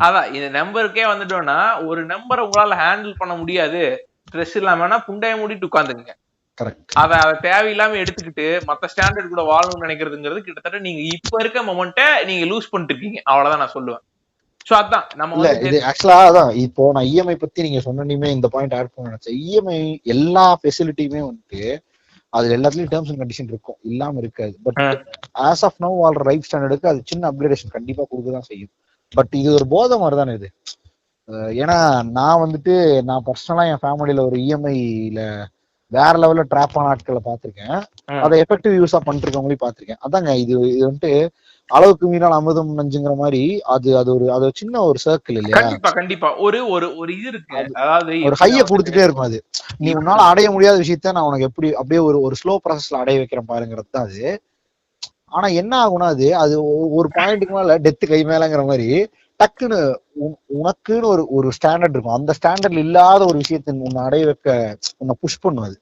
அதான் இந்த நம்பருக்கே வந்துட்டோம்னா ஒரு நம்பரை உங்களால ஹேண்டில் பண்ண முடியாது. ஸ்ட்ரெஸ் இல்லாம புண்டைய மூடிட்டு உட்காந்துங்க. அதை தேவையில்லாம எடுத்துக்கிட்டு மத்த ஸ்டாண்டர்ட் கூட வாழணும்னு நினைக்கிறதுங்கிறது கிட்டத்தட்ட நீங்க இப்ப இருக்க மொமெண்ட்டை நீங்க லூஸ் பண்ணிட்டு இருக்கீங்க. அவ்வளவுதான் நான் சொல்லுவேன். இப்போ நான் இஎம்ஐ பத்தி நீங்க சொன்னீங்க இந்த பாயிண்ட் ஆட் பண்ண நினைச்சேன். இஎம்ஐ எல்லா ஃபெசிலிட்டியுமே வந்துட்டு அதுல எல்லாத்துலயும் டேர்ம்ஸ் அண்ட் கண்டிஷன் இருக்கும், இல்லாம இருக்காது. பட் ஆஸ் ஆஃப் நவ் வாழ்ற லைஃப் ஸ்டாண்டர்டுக்கு அது சின்ன அப்கிரேடேஷன் கண்டிப்பா கொடுக்கதான் செய்யும். பட் இது ஒரு போதை மாதிரி தானே இது. ஏன்னா நான் பர்சனலா என் ஃபேமிலியில ஒரு இஎம்ஐல வேற லெவல்ல ட்ராப் ஆன ஆட்களை பாத்திருக்கேன். அதை எஃபெக்டிவ் யூஸா பண்ணிட்டு இருக்கவங்களையும் பாத்திருக்கேன். அதாங்க இது வந்துட்டு அளவுக்கு மீறினால் அமிர்தம் நஞ்சுங்கிற மாதிரி அது சின்ன ஒரு சர்க்கிள் இல்லையா? கண்டிப்பா ஒரு இது இருக்கு. அதாவது ஒரு ஹைய கொடுத்துட்டே இருக்கும். அது நீ உன்னால அடைய முடியாத விஷயத்த நான் உனக்கு எப்படி அப்படியே ஒரு ஸ்லோ ப்ராசஸ்ல அடைய வைக்கிறேன் பாருங்கிறது தான் அது. ஆனா என்ன ஆகும்னா அது ஒரு பாயிண்ட்டுக்கு மேல டெத்து கை மேலங்கிற மாதிரி டக்குன்னு உனக்குன்னு ஒரு ஸ்டாண்டர்ட் இருக்கும். அந்த ஸ்டாண்டர்ட்ல இல்லாத ஒரு விஷயத்த உன்னை அடைய வைக்க உன்னை புஷ் பண்ணும். அது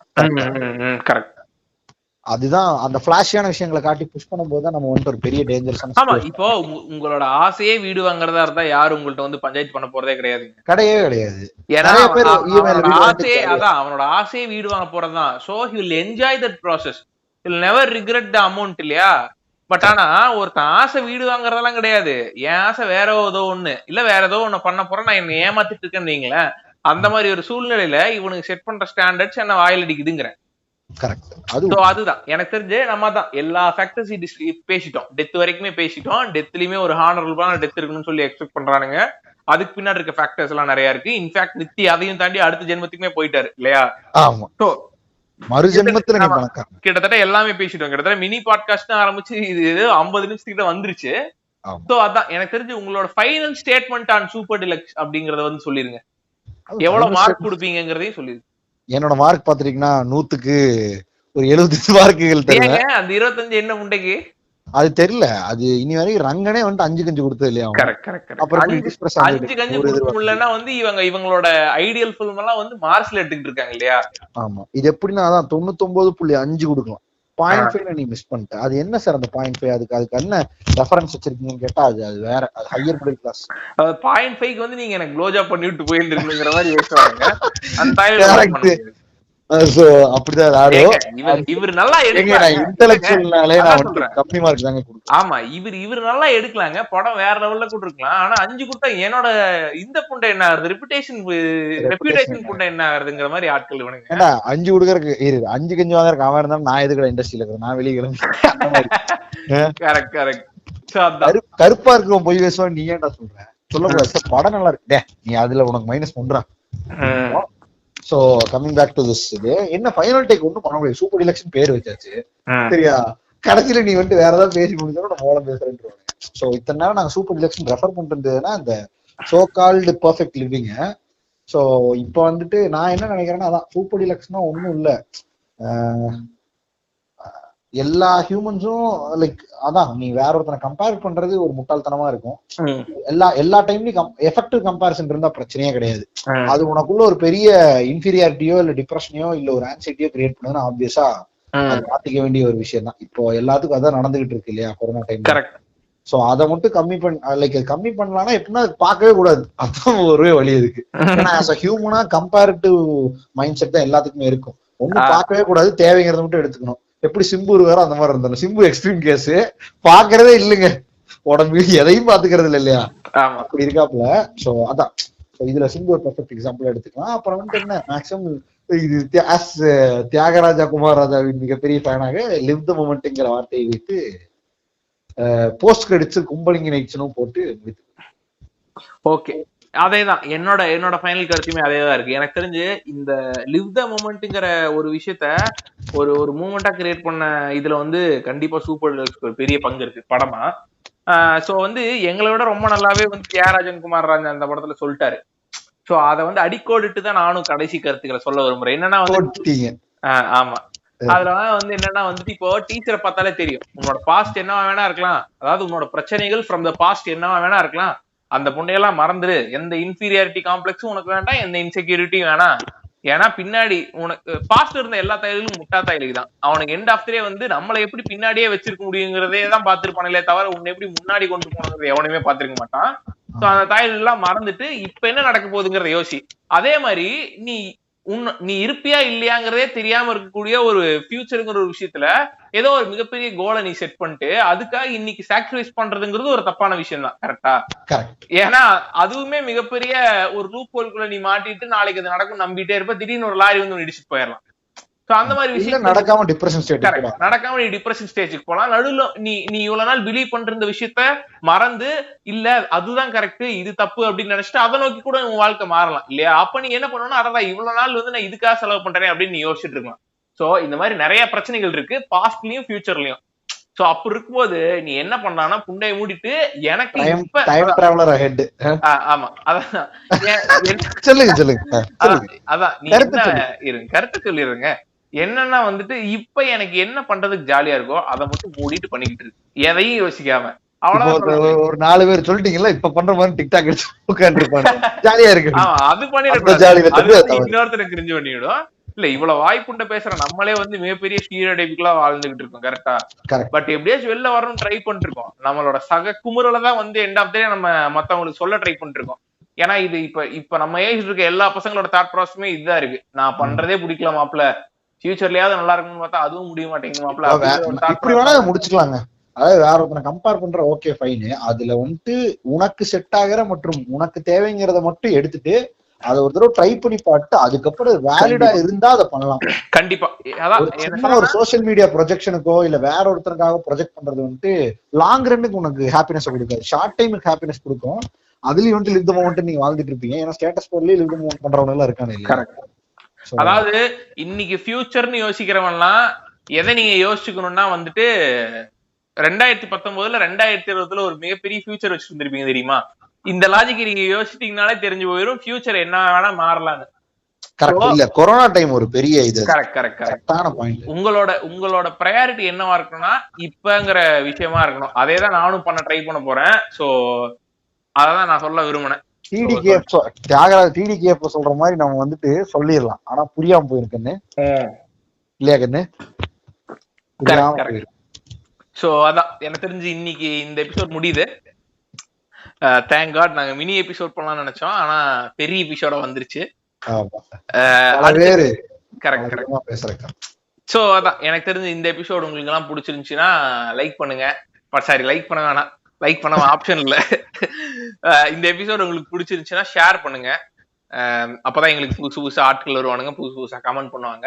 அதுதான் அந்த பிளாஷியான விஷயங்களை காட்டி புஷ் பண்ணும்போது தான் நம்ம ஒரு பெரிய டேஞ்சர். ஆமா, இப்போ உங்களோட ஆசையே வீடு வாங்குறதா இருந்தா யாரும் உங்கள்ட்ட வந்து பஞ்சாயத்து பண்ண போறதே கிடையாது. ஏன்னா அவனோட ஆசையே வீடு வாங்க போறதுதான். So he will enjoy that process. he will never regret the amount இல்லையா? பட் ஆனா ஒருத்தன் ஆசை வீடு வாங்குறதெல்லாம் கிடையாது. என் ஆசை வேற ஏதோ ஒண்ணு இல்ல வேற ஏதோ ஒண்ணு பண்ண போறேன், நான் என்ன ஏமாத்திட்டு இருக்கேன்னு வைங்களேன். அந்த மாதிரி ஒரு சூழ்நிலையில இவனுக்கு செட் பண்ற ஸ்டாண்டர்ட்ஸ் என்ன வாயில் அடிக்குதுங்கிறேன். அதுதான் எனக்கு தெரிஞ்சு நம்ம தான் எல்லா ஃபேக்டர்ஸ் பேசிட்டோம். டெத் வரைக்குமே பேசிட்டோம். டெத்லயுமே ஒரு ஹானரபிளான டெத் இருக்குன்னு சொல்லி எக்ஸ்பெக்ட் பண்றானுங்க. அதுக்கு பின்னாடி இருக்க ஃபேக்டர்ஸ் எல்லாம் நிறைய இருக்கு. இன்ஃபேக்ட் நித்தி அதையும் தாண்டி அடுத்த ஜென்மத்துக்குமே போயிட்டாரு இல்லையா? கிட்டத்தட்ட எல்லாமே பேசிட்டோம். கிட்டத்தட்ட மினி பாட்காஸ்ட் ஆரம்பிச்சு இது 50 நிமிஷத்துக்கிட்ட வந்துருச்சு. சோ அதான் எனக்கு தெரிஞ்சு உங்களோட final statement on super deluxe அப்படிங்கறத வந்து சொல்லிருங்க. எவ்வளவு மார்க் கொடுப்பீங்கிறதையும் சொல்லிருங்க. என்னோட மார்க் பாத்துட்டீங்கன்னா 100க்கு ஒரு 75 மார்க்குகள் தருவேன். அந்த 25 என்ன முண்டைக்கு அது தெரியல. அது இனி வரைக்கும் ரங்கனே வந்து 5 கஞ்சு கொடுத்தது இல்லையா? அப்புறம் 5 கஞ்சு கொடுக்கலன்னா வந்து இவங்களோட ஐடியல் ஃபிலிம் எல்லாம் வந்து மார்க்ஸ்ல எடுத்துக்கிட்டு இருக்காங்க இல்லையா? ஆமா, இது எப்படின்னா 99.5 கொடுக்கலாம். 0.5 நீ மிஸ் பண்ணிட்ட. அது என்ன சார் அந்த 0.5? அதுக்கு என்ன ரெஃபரன்ஸ் வச்சிருக்கீங்கன்னு கேட்டா அது வேற, அது ஹையர் மிடில் கிளாஸ். 0.5க்கு வந்து நீங்க எனக்கு க்ளோஜா பண்ணிட்டு போயிருந்தீங்கிற மாதிரி பேசுவாங்க. அந்த இவர் நல்லா ஆமா இவர் நல்லா எடுக்கலாங்க. படம் வேற லெவல்ல கூட இருக்கலாம். ஆனா 5 கொடுத்தா என்னோட இந்த புண்டை என்ன ஆகுது, ரெபுடேஷன் புண்டை என்ன ஆகுதுங்கிற மாதிரி ஆட்கள் இவனுங்க. 5 கொடுக்கறதுக்கு 5 கஞ்சி வாங்கறதுக்கு அவன் இருந்தாலும் நான் எதுக்கு இண்டஸ்ட்ரியில இருக்கிறேன், நான் வெளியே கருப்பா இருக்கிறவன் பொய் பேசுவான். நீ ஏன்டா சொல்ற? சொல்லக்கூடாது. படம் நல்லா இருக்கு, நீ அதுல உனக்கு மைனஸ் பண்ற. So coming back to this, இது என்ன ஃபைனல் டேக் ஒன்றும் பண்ண முடியாது. சூப்பர் டிலக்ஸ் பேர் வச்சாச்சு சரியா? கடைசியில நீ வந்து வேற ஏதாவது பேசி முடிஞ்சோட நம்ம மூலம் பேசுறேன்னு. சோ இத்தனை நேரம் நாங்க சூப்பர் டிலக்ஸ் ரெஃபர் பண்றதுன்னா இந்த so called perfect living. So இப்ப வந்துட்டு நான் என்ன நினைக்கிறேன்னா அதான் சூப்பர் டிலக்ஸ்னா ஒன்னும் இல்ல, எல்லா ஹியூமன்ஸும் லைக் அதான் நீ வேற ஒருத்தனை கம்பேர் பண்றது ஒரு முட்டாள்தனமா இருக்கும். எல்லா டைம்லயும் எஃபெக்டிவ் கம்பேரிசன் இருந்தா பிரச்சனையே கிடையாது. அது உனக்குள்ள ஒரு பெரிய இன்ஃபீரியாரிட்டியோ இல்ல டிப்ரெஷனையோ இல்ல ஒரு ஆன்சைட்டியோ கிரியேட் பண்ணுதுன்னா ஆப்வியஸா அது மாத்திக்க வேண்டிய ஒரு விஷயம் தான். இப்போ எல்லாத்துக்கும் அதான் நடந்துகிட்டு இருக்கு இல்லையா கொரோனா டைம். சோ அதை மட்டும் கம்மி கம்மி பண்ணலாம்னா எப்படின்னா பார்க்கவே கூடாது, அதான் ஒரே வழி இருக்கு. ஏன்னா ஆஸ் அ ஹியூமனா கம்பேரிட்டிவ் மைண்ட் செட் தான் எல்லாத்துக்குமே இருக்கும். ஒன்னும் பார்க்கவே கூடாது, தேவைங்கிறத மட்டும் எடுத்துக்கணும். எப்படி சிம்பு வேற அந்த மாதிரி இருந்தாலும், சிம்பு எக்ஸ்ட்ரீம் கேஸ், பாக்குறதே இல்லைங்க, உடம்பு எதையும் பாத்துக்கிறது இல்லை இல்லையா, அப்படி இருக்காப்புல. சோ அதான் இதுல சிம்பு ஒரு பெர்ஃபெக்ட் எக்ஸாம்பிள் எடுத்துக்கலாம். அப்புறம் வந்து என்ன மேக்ஸிமம் இது தியாகராஜா குமாரராஜாவின் மிகப்பெரிய ஃபேனாக லிவ் த மொமெண்ட்ங்கிற வார்த்தையை வைத்து போஸ்ட் கிரெடிட்ஸ் கும்பலிங்கி நைட்ஸ்னும் போட்டு முடித்து. ஓகே, அதேதான் என்னோட ஃபைனல் கருத்துமே அதேதான் இருக்கு. எனக்கு தெரிஞ்சு இந்த லிவ் த மொமெண்ட்ங்கிற ஒரு விஷயத்த ஒரு மூமெண்டா கிரியேட் பண்ண இதுல வந்து கண்டிப்பா சூப்பர் ஒரு பெரிய பங்கு இருக்கு படமா. சோ வந்து எங்களை விட ரொம்ப நல்லாவே வந்து தியாகராஜன் குமாரராஜன் அந்த படத்துல சொல்லிட்டாரு. சோ அத வந்து அடிக்கோடிட்டு தான் நானும் கடைசி கருத்துக்களை சொல்ல விரும்புறேன். என்னன்னா வந்து ஆமா, அதுல வந்து என்னன்னா வந்துட்டு இப்போ டீச்சரை பார்த்தாலே தெரியும் உன்னோட பாஸ்ட் என்னவா வேணா இருக்கலாம், அதாவது உன்னோட பிரச்சனைகள் ஃப்ரம் த பாஸ்ட் என்னவா வேணா இருக்கலாம், அந்த புண்டையெல்லாம் மறந்துரு, எந்த இன்ஃபீரியாரிட்டி காம்ப்ளெக்ஸும் உனக்கு வேண்டாம், எந்த இன்செக்யூரிட்டியும் வேணாம். ஏன்னா பின்னாடி உனக்கு பாஸ்ட் இருந்த எல்லா தையலும் முட்டா தையலுக்கு தான். அவனுக்கு எண்ட் ஆஃப் டே வந்து நம்மளை எப்படி பின்னாடியே வச்சிருக்க முடியுங்கிறதே தான் பாத்துருப்பானே தவிர உன்னை எப்படி முன்னாடி கொண்டு போனது எவனுமே பாத்துருக்க மாட்டான். சோ அந்த தையல் எல்லாம் மறந்துட்டு இப்ப என்ன நடக்க போகுதுங்கிறத யோசி. அதே மாதிரி நீ இருப்பியா இல்லையாங்கிறதே தெரியாம இருக்கக்கூடிய ஒரு ஃபியூச்சருங்கிற ஒரு விஷயத்துல ஏதோ ஒரு மிகப்பெரிய கோலை நீ செட் பண்ணிட்டு அதுக்காக இன்னைக்கு சாக்ரிஃபைஸ் பண்றதுங்கிறது ஒரு தப்பான விஷயம் தான். கரெக்டா? ஏன்னா அதுவுமே மிகப்பெரிய ஒரு லூப் ஹோல்குள்ள நீ மாட்டிட்டு நாளைக்கு அது நடக்கும் நம்பிட்டே இருப்ப, திடீர்னு ஒரு லாரி வந்து இடிச்சுட்டு போயிடலாம். அந்த மாதிரி விஷயம் நடக்காம நீ டிப்ரெஷன் ஸ்டேஜுக்கு போலாம். நடுவுல நீ இவ்வளவு நாள் பிலீவ் பண்ற விஷயத்த மறந்து இல்ல அதுதான் கரெக்ட் இது தப்பு அப்படின்னு நினைச்சிட்டு அதை நோக்கி கூட உன் வாழ்க்கை மாறலாம் இல்லையா? அப்ப நீ என்ன பண்ணணும்னா அதான் இவ்வளவு நாள் வந்து நான் இதுக்காக செலவு பண்றேன் அப்படின்னு நீ யோசிச்சுட்டு இருக்கலாம். சோ இந்த மாதிரி நிறைய பிரச்சனைகள் இருக்கு பாஸ்ட்லயும் ஃபியூச்சர்லயும். சோ அப்படி இருக்கும்போது நீ என்ன பண்ணலாம்னா புண்டையை மூடிட்டு எனக்கு ஆமா அதான் நீ என்ன கருத்து சொல்லிடுங்க. என்னன்னா வந்துட்டு இப்ப எனக்கு என்ன பண்றதுக்கு ஜாலியா இருக்கோ அதை மட்டும் மூடிட்டு பண்ணிக்கிட்டு இருக்கு, எதையும் யோசிக்காம. அவ்வளவு ஒரு 4 பேர் சொல்லிட்டீங்களா இப்ப பண்ற மாதிரி டிக்டாக் ஜாலியா இருக்கு. அது பண்ணிடக்கூடாது, இன்னொருத்தரை கிரிஞ்சு பண்ணிவிடும். இல்ல இவ்வளவு வாய்ப்புண்ட பேசுற நம்மளே வந்து மிகப்பெரிய ஸ்டீரியோடைபிக்கலா வாழ்ந்துகிட்டு இருக்கோம். கரெக்டா? பட் எப்படியாச்சும் வெளில வரணும் ட்ரை பண்ணிட்டு இருக்கோம். நம்மளோட சக குமுறலதான் வந்து எண்ட் ஆஃப் டே நம்ம மத்தவங்களுக்கு சொல்ல ட்ரை பண்ணிட்டு இருக்கோம். ஏன்னா இது இப்ப நம்ம ஏஜ் இருக்க எல்லா பசங்களோட தாட் ப்ராசஸுமே இதுதான் இருக்கு. நான் பண்றதே பிடிக்கல மாப்பிள்ள, ஃபியூச்சர்லயாவது நல்லா இருக்கும்னு பார்த்தா அதுவும் முடிய மாட்டேங்குது மாப்பிள்ள. இப்படி வேணா முடிச்சுக்கலாங்க. அதாவது வேற ஒருத்தனை கம்பேர் பண்ற ஓகே ஃபைன், அதுல வந்துட்டு உனக்கு செட் ஆகிற மற்றும் உனக்கு தேவைங்கிறத மட்டும் எடுத்துட்டு அதை ஒரு தடவை ட்ரை பண்ணி பார்த்து அதுக்கப்புறம் வேலிடா இருந்தா அதை பண்ணலாம். கண்டிப்பா ஒரு சோசியல் மீடியா ப்ரொஜெக்ஷனுக்கோ இல்ல வேற ஒருத்தருக்காக ப்ரொஜெக்ட் பண்றது வந்துட்டு லாங் ரன்னுக்கு உனக்கு ஹாப்பினஸ் கொடுக்காது, ஷார்ட் டைமுக்கு ஹாப்பினஸ் கொடுக்கும். அதுலயும் வந்துட்டு லிவ் த மொமெண்ட் நீங்க வாழ்ந்துட்டு இருப்பீங்க. ஏன்னா ஸ்டேட்டஸ் போர்ட்லயே லிவ் த மொமெண்ட் பண்றவங்க எல்லாம் இருக்கானே இல்லையா? அதாவது இன்னைக்கு ஃபியூச்சர்னு யோசிக்கிறவன்லாம் எதை நீங்க யோசிச்சுக்கணும்னா வந்துட்டு 2019 2020 ஒரு மிகப்பெரிய ஃபியூச்சர் வச்சிருந்திருப்பீங்க தெரியுமா? இந்த லாஜிக் நீங்க யோசிச்சிட்டீங்கனாலே தெரிஞ்சு போயிடும் ஃபியூச்சர் என்ன வேணா மாறலான்னு. கொரோனா டைம் ஒரு பெரிய இது. கரெக்டான பாயிண்ட். உங்களோட ப்ரையாரிட்டி என்னவா இருக்கணும்னா இப்பங்கிற விஷயமா இருக்கணும். அதே தான் நானும் ட்ரை பண்ண போறேன். சோ அததான் நான் சொல்ல விரும்பினேன். டிடிகேஎஃப் சொல்ற மாதிரி நம்ம வந்துட்டு சொல்லிடலாம், ஆனா புரியாம போயிருக்குன்னு இல்லையா கண்ணு? சோ அதான் எனக்கு தெரிஞ்சு இன்னைக்கு இந்த எபிசோட் முடியுது. தேங்க் காட் நாங்க மினி எபிசோட் பண்ணலாம்னு நினைச்சோம், ஆனா பெரிய எபிசோட வந்துருச்சு. சோ அதான் எனக்கு தெரிஞ்சு இந்த எபிசோட் உங்களுக்கு எல்லாம் பிடிச்சிருந்துச்சுன்னா லைக் பண்ணுங்க. சாரி லைக் பண்ண வேணாம், லைக் பண்ண ஆப்ஷன் இல்ல. இந்த எபிசோட் உங்களுக்கு பிடிச்சிருந்துச்சுன்னா ஷேர் பண்ணுங்க. அப்பதான் எங்களுக்கு புதுசு புதுசா ஆட்கள் வருவானுங்க, புதுசு புதுசா கமெண்ட் பண்ணுவாங்க.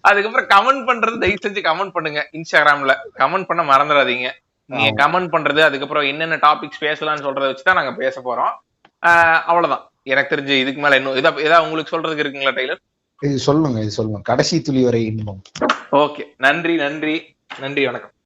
அதுக்கப்புறம் கமெண்ட் பண்றது தயவு செஞ்சு கமெண்ட் பண்ணுங்க. இன்ஸ்டாகிராம்ல கமெண்ட் பண்ண மறந்துடாதீங்க. நீங்க கமெண்ட் பண்றது அதுக்கப்புறம் என்னென்ன டாபிக்ஸ் பேசலாம்னு சொல்றத வச்சுதான் நாங்க பேச போறோம். அவ்வளவுதான் எனக்கு தெரிஞ்சு. இதுக்கு மேல இன்னும் ஏதாவது உங்களுக்கு சொல்றதுக்கு இருக்குங்களா டெய்லர்? இது சொல்லுங்க கடைசி துளி வரை இன்பம். ஓகே, நன்றி நன்றி நன்றி, வணக்கம்.